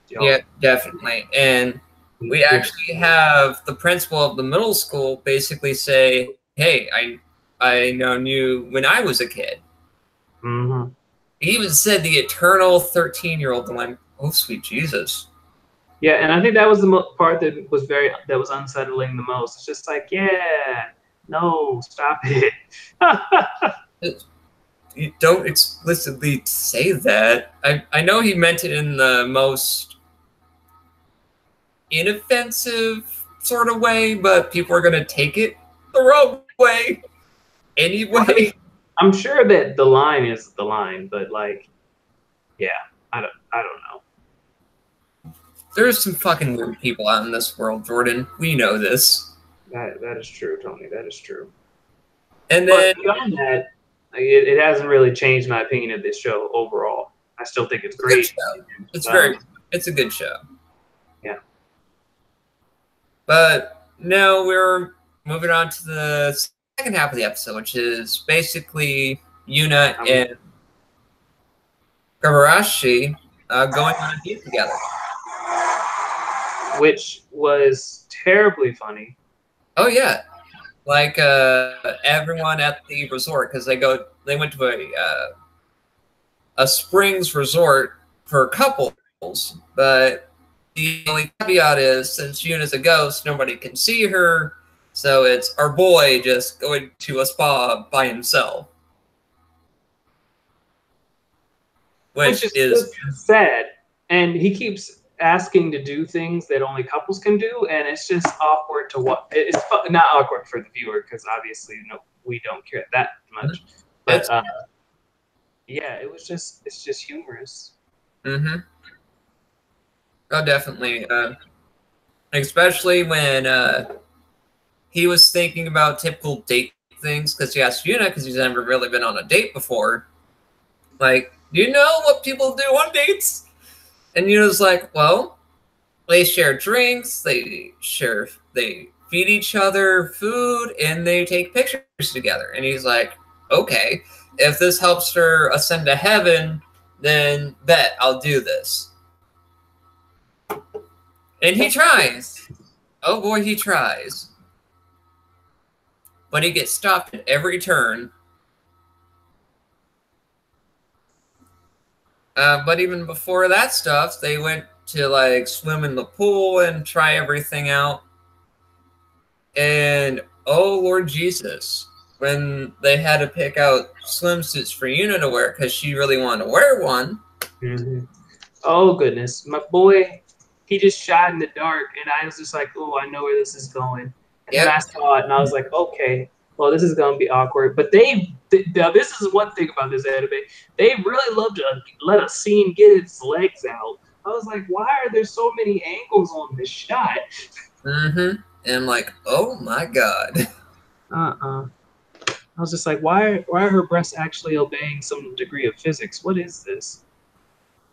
Yeah, definitely. And we actually have the principal of the middle school basically say, "Hey, I known you when I was a kid." Mm-hmm. He even said the eternal 13-year-old, and I'm, oh sweet Jesus. Yeah, and I think that was the part that was unsettling the most. It's just like, yeah, no, stop it. You don't explicitly say that. I know he meant it in the most inoffensive sort of way, but people are gonna take it the wrong way anyway. I'm sure that the line is the line, but like, yeah, I don't know. There's some fucking weird people out in this world, Jordan. We know this. That is true, Tony. That is true. And then but beyond that, it hasn't really changed my opinion of this show overall. I still think it's great. It's a good show. Yeah. But now we're moving on to the second half of the episode, which is basically Yuna and Gabarashi going on a date together. Which was terribly funny. Oh yeah. Like everyone at the resort, because they went to a springs resort for couples, but the only caveat is since Yuna's a ghost, nobody can see her, so it's our boy just going to a spa by himself, which is sad. And he keeps asking to do things that only couples can do, and it's just awkward to what. It's not awkward for the viewer because obviously we don't care that much. But yeah, it's just humorous. Mm-hmm. Oh, definitely. Especially when he was thinking about typical date things, because he asked Yuna because he's never really been on a date before. Like, do you know what people do on dates? And Yuna's like, well, they share drinks, they feed each other food, and they take pictures together. And he's like, okay, if this helps her ascend to heaven, then bet I'll do this. And he tries. Oh boy, he tries. But he gets stopped at every turn. But even before that stuff, they went to like swim in the pool and try everything out. And oh Lord Jesus, when they had to pick out swimsuits for Yuna to wear because she really wanted to wear one. Mm-hmm. Oh goodness, my boy he just shot in the dark, and I was just like, oh, I know where this is going. And then I Yep. saw it, and I was like, okay, well, this is gonna be awkward. But now this is one thing about this anime. They really love to let a scene get its legs out. I was like, why are there so many angles on this shot? Mm-hmm. And I'm like, oh my god. I was just like, why are her breasts actually obeying some degree of physics? What is this?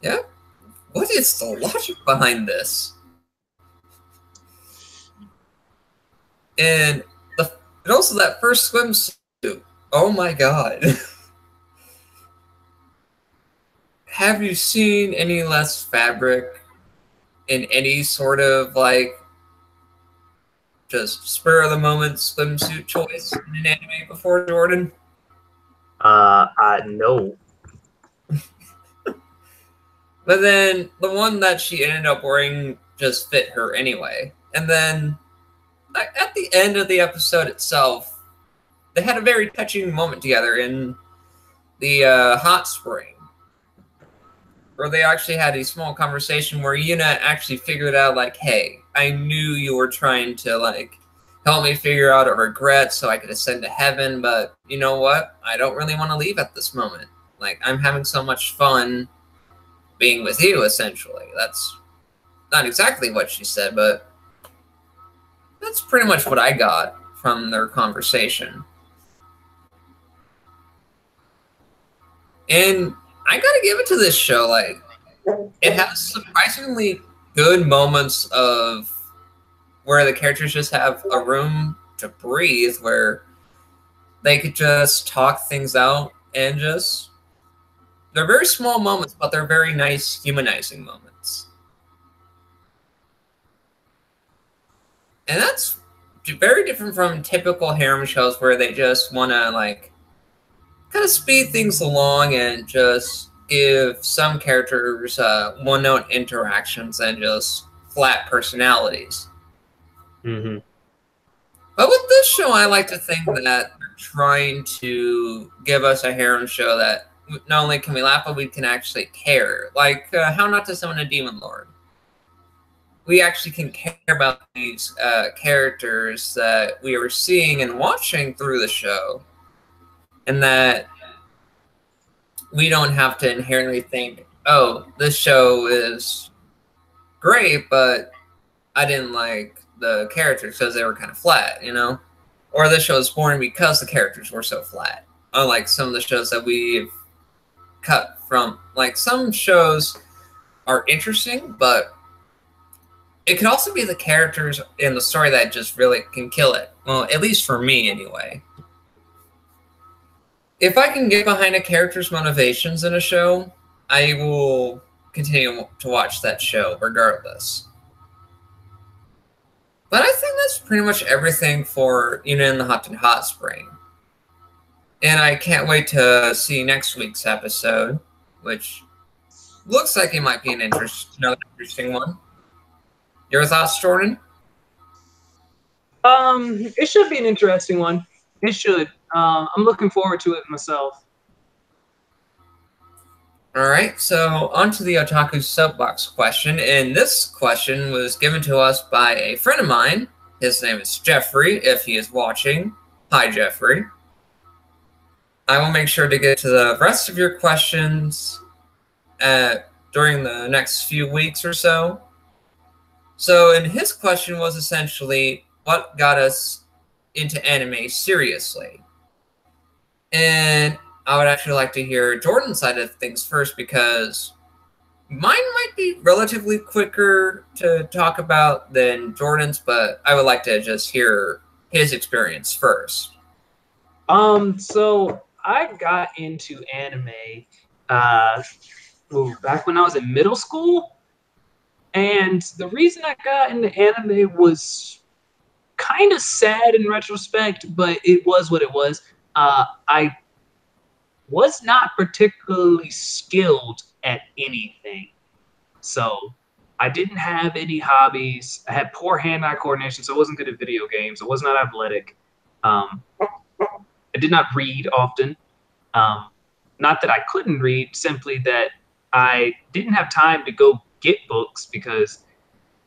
Yeah. What is the logic behind this? And and also that first swimsuit. Oh my god. Have you seen any less fabric in any sort of like just spur of the moment swimsuit choice in an anime before, Jordan? No. But then the one that she ended up wearing just fit her anyway. And then at the end of the episode itself, they had a very touching moment together in the hot spring, where they actually had a small conversation where Yuna actually figured out, like, hey, I knew you were trying to, like, help me figure out a regret so I could ascend to heaven, but you know what? I don't really want to leave at this moment. Like, I'm having so much fun being with you, essentially. That's not exactly what she said, but that's pretty much what I got from their conversation. And I gotta give it to this show, like, it has surprisingly good moments of where the characters just have a room to breathe, where they could just talk things out and just they're very small moments, but they're very nice humanizing moments. And that's very different from typical harem shows where they just want to like kind of speed things along and just give some characters one-note interactions and just flat personalities. Mm-hmm. But with this show, I like to think that they're trying to give us a harem show that not only can we laugh, but we can actually care. Like How Not to Summon a Demon Lord. We actually can care about these characters that we are seeing and watching through the show, and that we don't have to inherently think, oh, this show is great, but I didn't like the characters because they were kind of flat, you know? Or this show is boring because the characters were so flat. Unlike some of the shows that we've cut from. Like, some shows are interesting, but it could also be the characters in the story that just really can kill it. Well, at least for me, anyway. If I can get behind a character's motivations in a show, I will continue to watch that show regardless. But I think that's pretty much everything for Yuna and the Hot Spring. And I can't wait to see next week's episode, which looks like it might be another interesting one. Your thoughts, Jordan? It should be an interesting one. It should. I'm looking forward to it myself. All right, so on to the Otaku Soapbox question. And this question was given to us by a friend of mine. His name is Jeffrey, if he is watching. Hi, Jeffrey. I will make sure to get to the rest of your questions during the next few weeks or so. So, and his question was essentially, what got us into anime seriously? And I would actually like to hear Jordan's side of things first, because mine might be relatively quicker to talk about than Jordan's, but I would like to just hear his experience first. So I got into anime back when I was in middle school. And the reason I got into anime was kind of sad in retrospect, but it was what it was. I was not particularly skilled at anything. So I didn't have any hobbies. I had poor hand-eye coordination, so I wasn't good at video games. I was not athletic. I did not read often. Not that I couldn't read, simply that I didn't have time to go get books because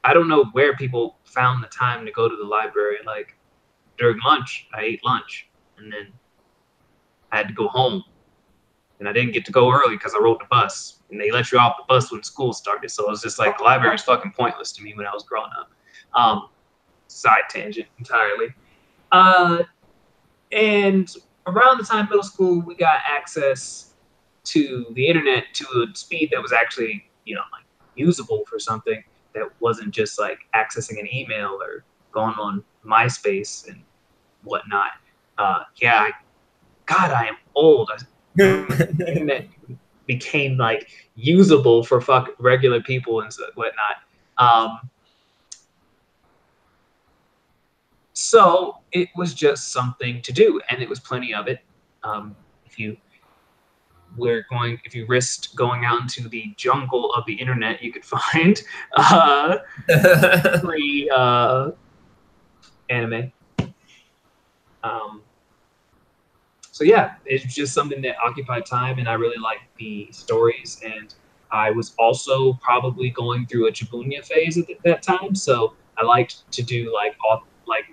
I don't know where people found the time to go to the library. Like during lunch, I ate lunch, and then I had to go home, and I didn't get to go early because I rode the bus, and they let you off the bus when school started. So it was just like the library was fucking pointless to me when I was growing up. Side tangent entirely. And around the time middle school, we got access to the internet to a speed that was actually, like usable for something that wasn't just like accessing an email or going on MySpace and whatnot. Yeah, God, I am old. Internet became like usable for regular people and whatnot. So it was just something to do, and it was plenty of it. If you risked going out into the jungle of the internet, you could find free anime. So yeah, it's just something that occupied time, and I really liked the stories. And I was also probably going through a Chibunya phase at that time, so I liked to do like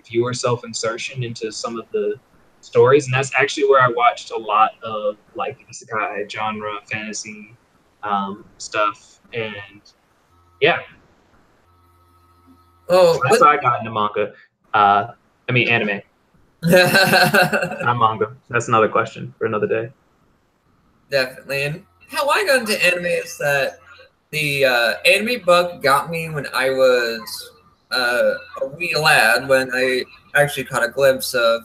viewer self-insertion into some of the stories, and that's actually where I watched a lot of like isekai genre fantasy stuff. And yeah, Oh, that's how I got into manga. Anime. Not manga. That's another question for another day. Definitely. And how I got into anime is that the anime bug got me when I was a wee lad, when I actually caught a glimpse of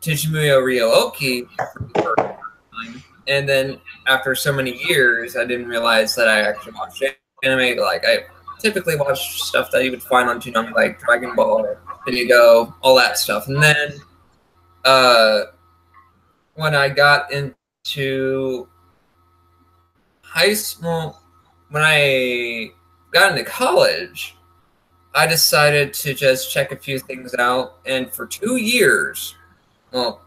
Tsuchimuyo Ryo-Oki for the first time. And then after so many years, I didn't realize that I actually watched anime. Like, I typically watch stuff that you would find on Toonami, like Dragon Ball, Video, all that stuff. And then when I got into high school, when I got into college, I decided to just check a few things out. And for 2 years, well,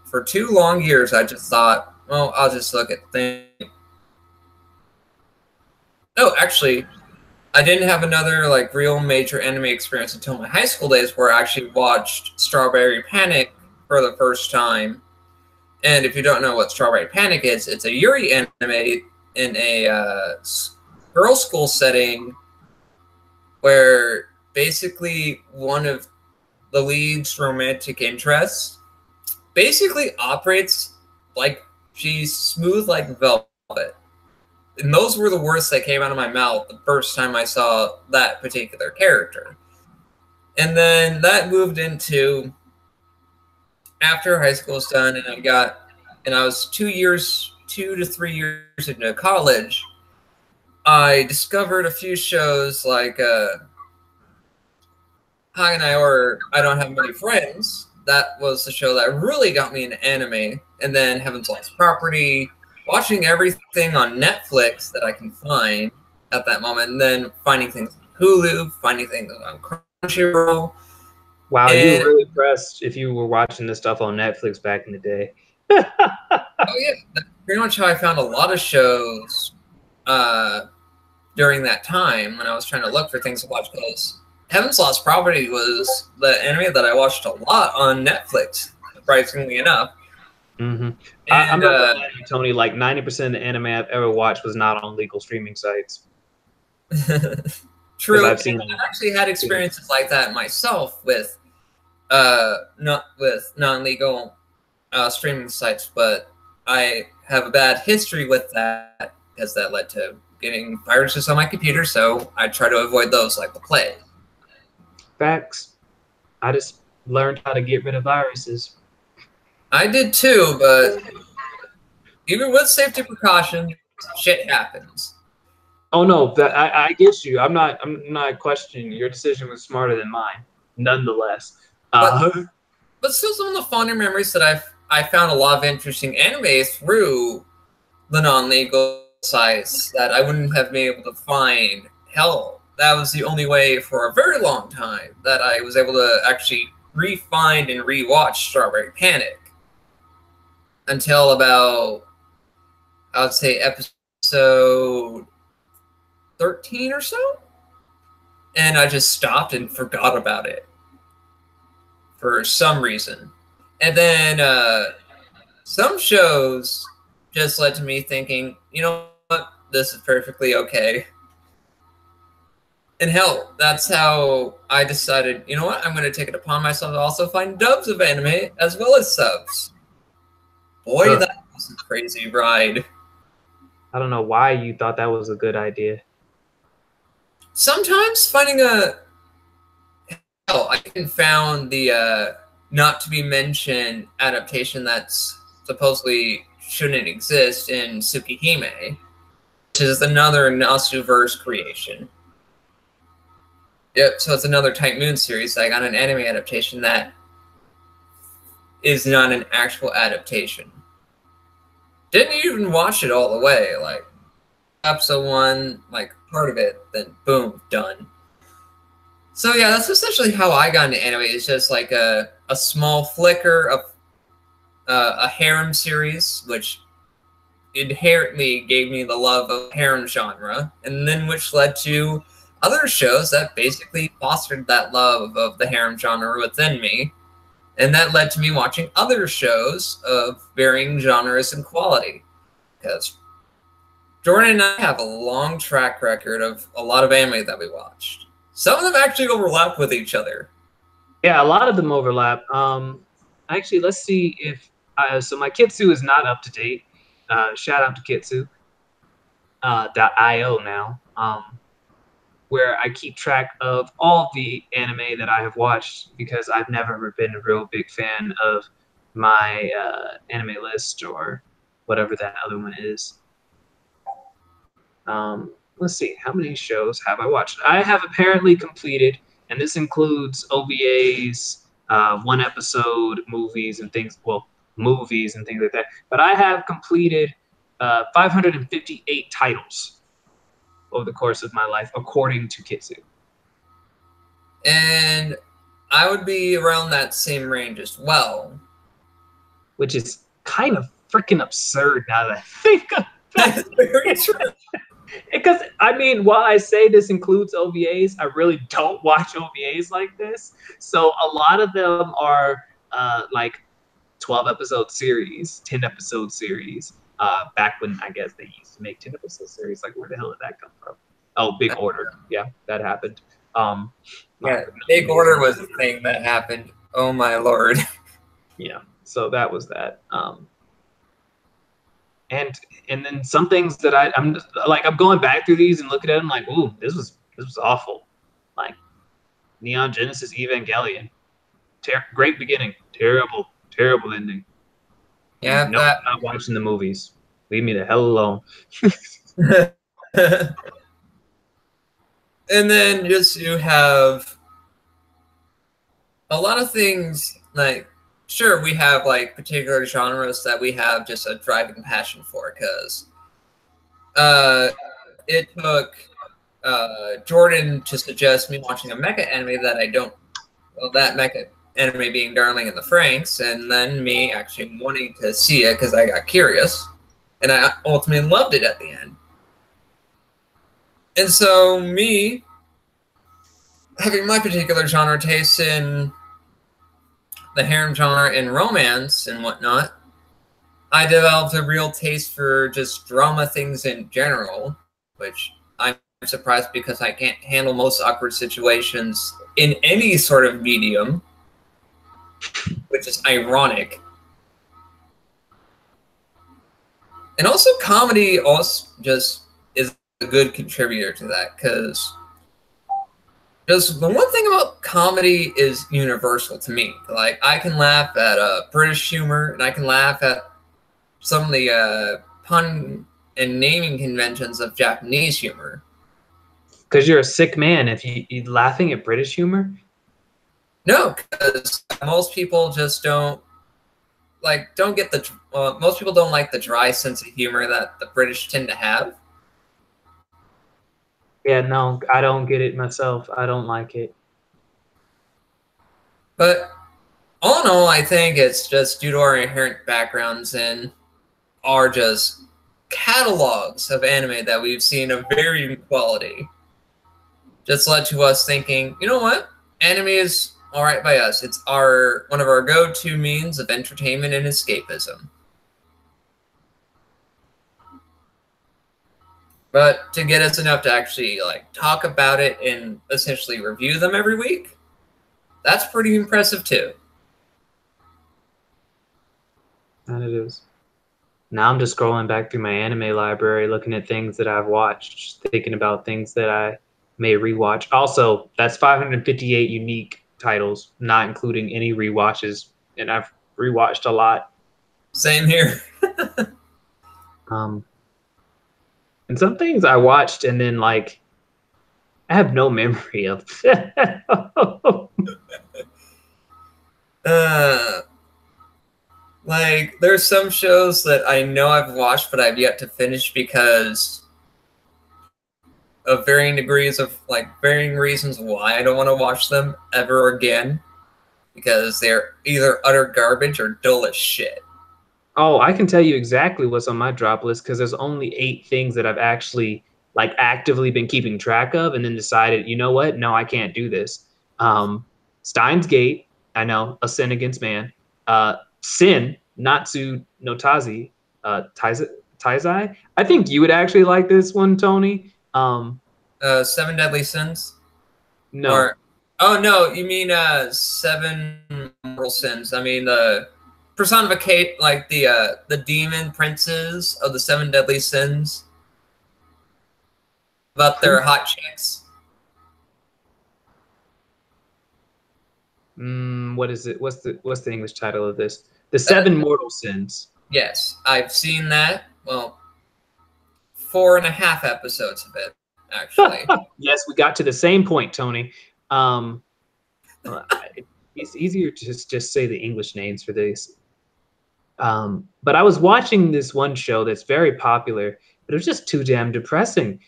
for 2 long years, I just thought, well, I'll just look at things. No, actually, I didn't have another like real major anime experience until my high school days, where I actually watched Strawberry Panic for the first time. And if you don't know what Strawberry Panic is, it's a Yuri anime in a girls' school setting, where basically one of the lead's romantic interests basically operates like she's smooth like velvet. And those were the words that came out of my mouth the first time I saw that particular character. And then that moved into after high school was done, and I was 2 to 3 years into college, I discovered a few shows like Haganai or I Don't Have Many Friends. That was the show that really got me into anime. And then Heaven's Lost Property, watching everything on Netflix that I can find at that moment, and then finding things on Hulu, finding things on Crunchyroll. Wow, you were really pressed if you were watching this stuff on Netflix back in the day. Oh yeah, that's pretty much how I found a lot of shows during that time when I was trying to look for things to watch. Because Heaven's Lost Property was the anime that I watched a lot on Netflix, surprisingly enough. Mm-hmm. I'm not gonna lie to you, Tony. Like 90% of the anime I've ever watched was not on legal streaming sites. True. I've actually had experiences like that myself with non-legal streaming sites, but I have a bad history with that because that led to getting viruses on my computer, so I try to avoid those like the plague. Facts. I just learned how to get rid of viruses. I did too, but even with safety precautions, shit happens. Oh no, I get you. I'm not questioning your decision was smarter than mine, nonetheless. But still, some of the fonder memories that I found a lot of interesting anime through the non-legal sites that I wouldn't have been able to find. Hell, that was the only way for a very long time that I was able to actually re-find and re-watch Strawberry Panic until about, I would say, episode 13 or so. And I just stopped and forgot about it for some reason. And then some shows just led to me thinking, you know what, this is perfectly okay. And hell, that's how I decided, you know what, I'm going to take it upon myself to also find dubs of anime as well as subs. Boy, Ugh. that was a crazy ride. I don't know why you thought that was a good idea. Sometimes finding a... Hell, I even found the not to be mentioned adaptation that's supposedly shouldn't exist in Tsukihime, which is another Nasuverse creation. Yep, so it's another Type Moon series. I got an anime adaptation that is not an actual adaptation. Didn't even watch it all the way. Like, episode 1, like, part of it, then boom, done. So yeah, that's essentially how I got into anime. It's just like a small flicker of a harem series, which inherently gave me the love of harem genre, and then which led to other shows that basically fostered that love of the harem genre within me, and that led to me watching other shows of varying genres and quality. Because Jordan and I have a long track record of a lot of anime that we watched. Some of them actually overlap with each other. Yeah, a lot of them overlap. Actually, let's see if so my Kitsu is not up to date. Shout out to Kitsu. .io now, where I keep track of all the anime that I have watched because I've never been a real big fan of my anime list or whatever that other one is. Let's see, how many shows have I watched? I have apparently completed, and this includes OVAs, one episode movies and things, well, movies and things like that. But I have completed 558 titles over the course of my life, according to Kitsu. And I would be around that same range as well. Which is kind of freaking absurd now that I think of That's very true. Because, I mean, while I say this includes OVAs, I really don't watch OVAs like this. So a lot of them are like 12-episode series, 10-episode series. Back when I guess they used to make 10-episode series. Like, where the hell did that come from? Oh, Big Order. Yeah, that happened. Yeah, Big Order was the thing that happened. Oh my lord. Yeah, so that was that. And then some things that I'm just, like, I'm going back through these and looking at them like, ooh, this was awful. Like Neon Genesis Evangelion, great beginning, terrible ending. Yeah, no, I'm not watching the movies. Leave me the hell alone. And then just you have a lot of things like, sure, we have like particular genres that we have just a driving passion for, because it took Jordan to suggest me watching a mecha anime that I don't, well, that mecha anime being Darling in the Franxx, and then me actually wanting to see it because I got curious, and I ultimately loved it at the end. And so me having my particular genre taste in the harem genre and romance and whatnot, I developed a real taste for just drama things in general, which I'm surprised because I can't handle most awkward situations in any sort of medium, which is ironic. And also comedy also just is a good contributor to that, because just the one thing about comedy is universal to me. Like, I can laugh at British humor, and I can laugh at some of the pun and naming conventions of Japanese humor. Because you're a sick man if you laughing at British humor? No, because most people just don't get the most people don't like the dry sense of humor that the British tend to have. Yeah, no, I don't get it myself. I don't like it. But all in all, I think it's just due to our inherent backgrounds and our just catalogs of anime that we've seen of varying quality just led to us thinking, you know what? Anime is all right by us. It's one of our go-to means of entertainment and escapism. But to get us enough to actually like talk about it and essentially review them every week, that's pretty impressive too. And it is. Now I'm just scrolling back through my anime library, looking at things that I've watched, thinking about things that I may rewatch. Also, that's 558 unique titles, not including any rewatches, and I've rewatched a lot. Same here. And some things I watched and then like I have no memory of. Like there's some shows that I know I've watched but I've yet to finish because of varying degrees of like varying reasons why I don't want to watch them ever again because they're either utter garbage or dull as shit. Oh, I can tell you exactly what's on my drop list because there's only 8 things that I've actually like actively been keeping track of and then decided, you know what? No, I can't do this. Steins Gate, I know, A Sin Against Man. Sin, Natsu no Taizai. I think you would actually like this one, Tony. Seven Deadly Sins? No. Or, oh no, you mean Seven Mortal Sins. I mean the personificate like the demon princes of the Seven Deadly Sins. About their hot chicks. What is it? What's the English title of this? The Seven Mortal Sins. Yes, I've seen that. Well, 4.5 episodes of it, actually. Yes, we got to the same point, Tony. It's easier to just say the English names for these. But I was watching this one show that's very popular, but it was just too damn depressing.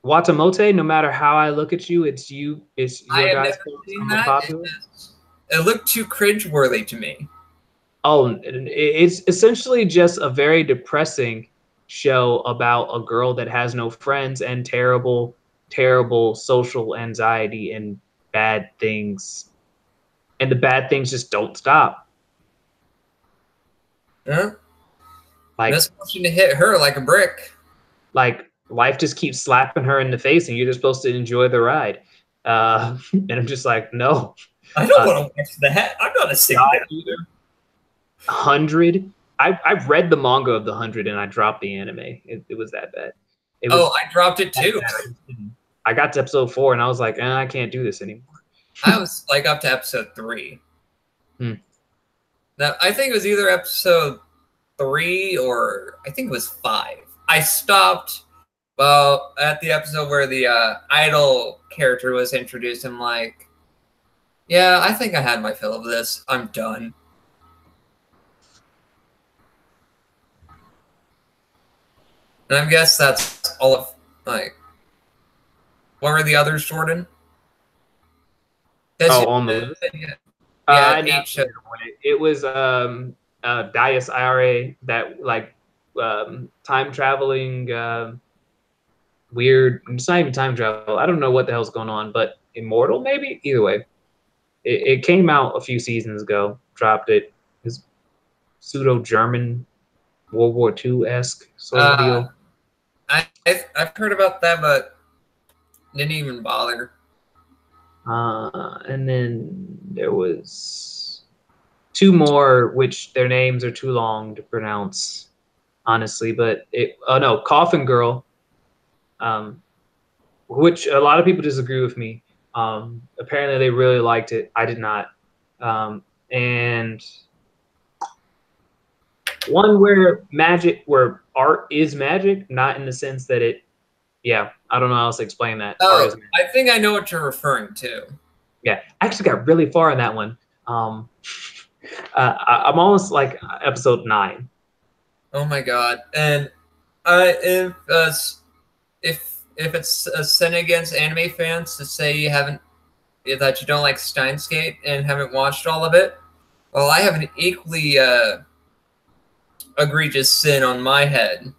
Watamote, no matter how I look at you, it's your guys' most popular. It looked too cringeworthy to me. Oh, it's essentially just a very depressing show about a girl that has no friends and terrible, terrible social anxiety and bad things. And the bad things just don't stop. Yeah. Like misfortune to hit her like a brick. Like life just keeps slapping her in the face and you're just supposed to enjoy the ride. And I'm just like, no. I don't want to watch that. I'm not a single either. 100. I've read the manga of the 100 and I dropped the anime. It was that bad. I dropped it too. I got to episode 4 and I was like, I can't do this anymore. I was like up to episode 3. Now I think it was either episode 3 or I think it was 5. I stopped at the episode where the idol character was introduced. I'm like, yeah, I think I had my fill of this. I'm done. And I guess that's all of, like, what were the others, Jordan? On the list? Yeah, it was Dias Ira, that, like, time traveling, weird, it's not even time travel. I don't know what the hell's going on, but Immortal, maybe? Either way. It came out a few seasons ago, dropped it. It's pseudo-German, World War II-esque sort of deal. I've heard about that, but didn't even bother. And then there was 2 more, which their names are too long to pronounce, honestly. But Coffin Girl, which a lot of people disagree with me. Apparently they really liked it. I did not. And one where art is magic, not in the sense that I don't know how else to explain that. Oh, I think I know what you're referring to. Yeah, I actually got really far in that one. I'm almost like episode 9. Oh my god! And if it's a sin against anime fans to say that you don't like Steins Gate and haven't watched all of it, well, I have an equally egregious sin on my head.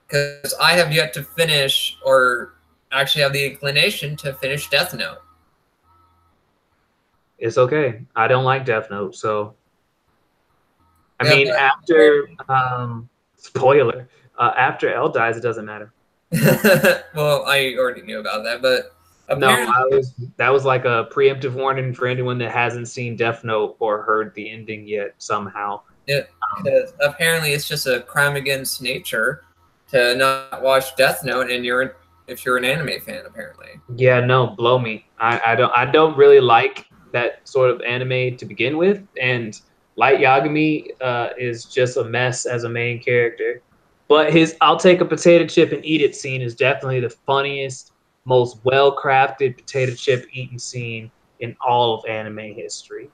Because I have yet to finish, or actually have the inclination to finish Death Note. It's okay. I don't like Death Note, so I Yeah, mean, after spoiler, after L dies, it doesn't matter. well, I already knew about that, but No, apparently, that was like a preemptive warning for anyone that hasn't seen Death Note or heard the ending yet somehow. apparently it's just a crime against nature to not watch Death Note, and if you're an anime fan, apparently. Yeah, no, blow me. I don't really like that sort of anime to begin with, and Light Yagami is just a mess as a main character. But his "I'll take a potato chip and eat it" scene is definitely the funniest, most well-crafted potato chip eating scene in all of anime history.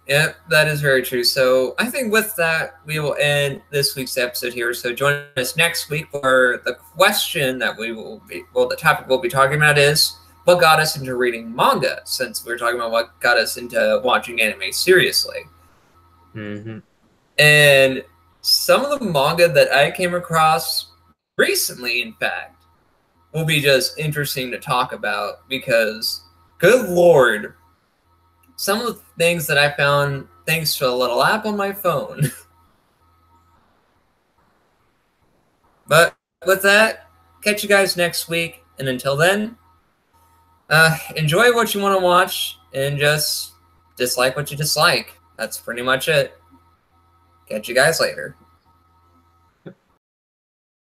Yeah, that is very true. So I think with that, we will end this week's episode here. So join us next week for the question that the topic we'll be talking about is what got us into reading manga, since we're talking about what got us into watching anime seriously. Mm-hmm. And some of the manga that I came across recently, in fact, will be just interesting to talk about because, good Lord, some of the things that I found thanks to a little app on my phone. But with that, catch you guys next week. And until then, enjoy what you want to watch and just dislike what you dislike. That's pretty much it. Catch you guys later.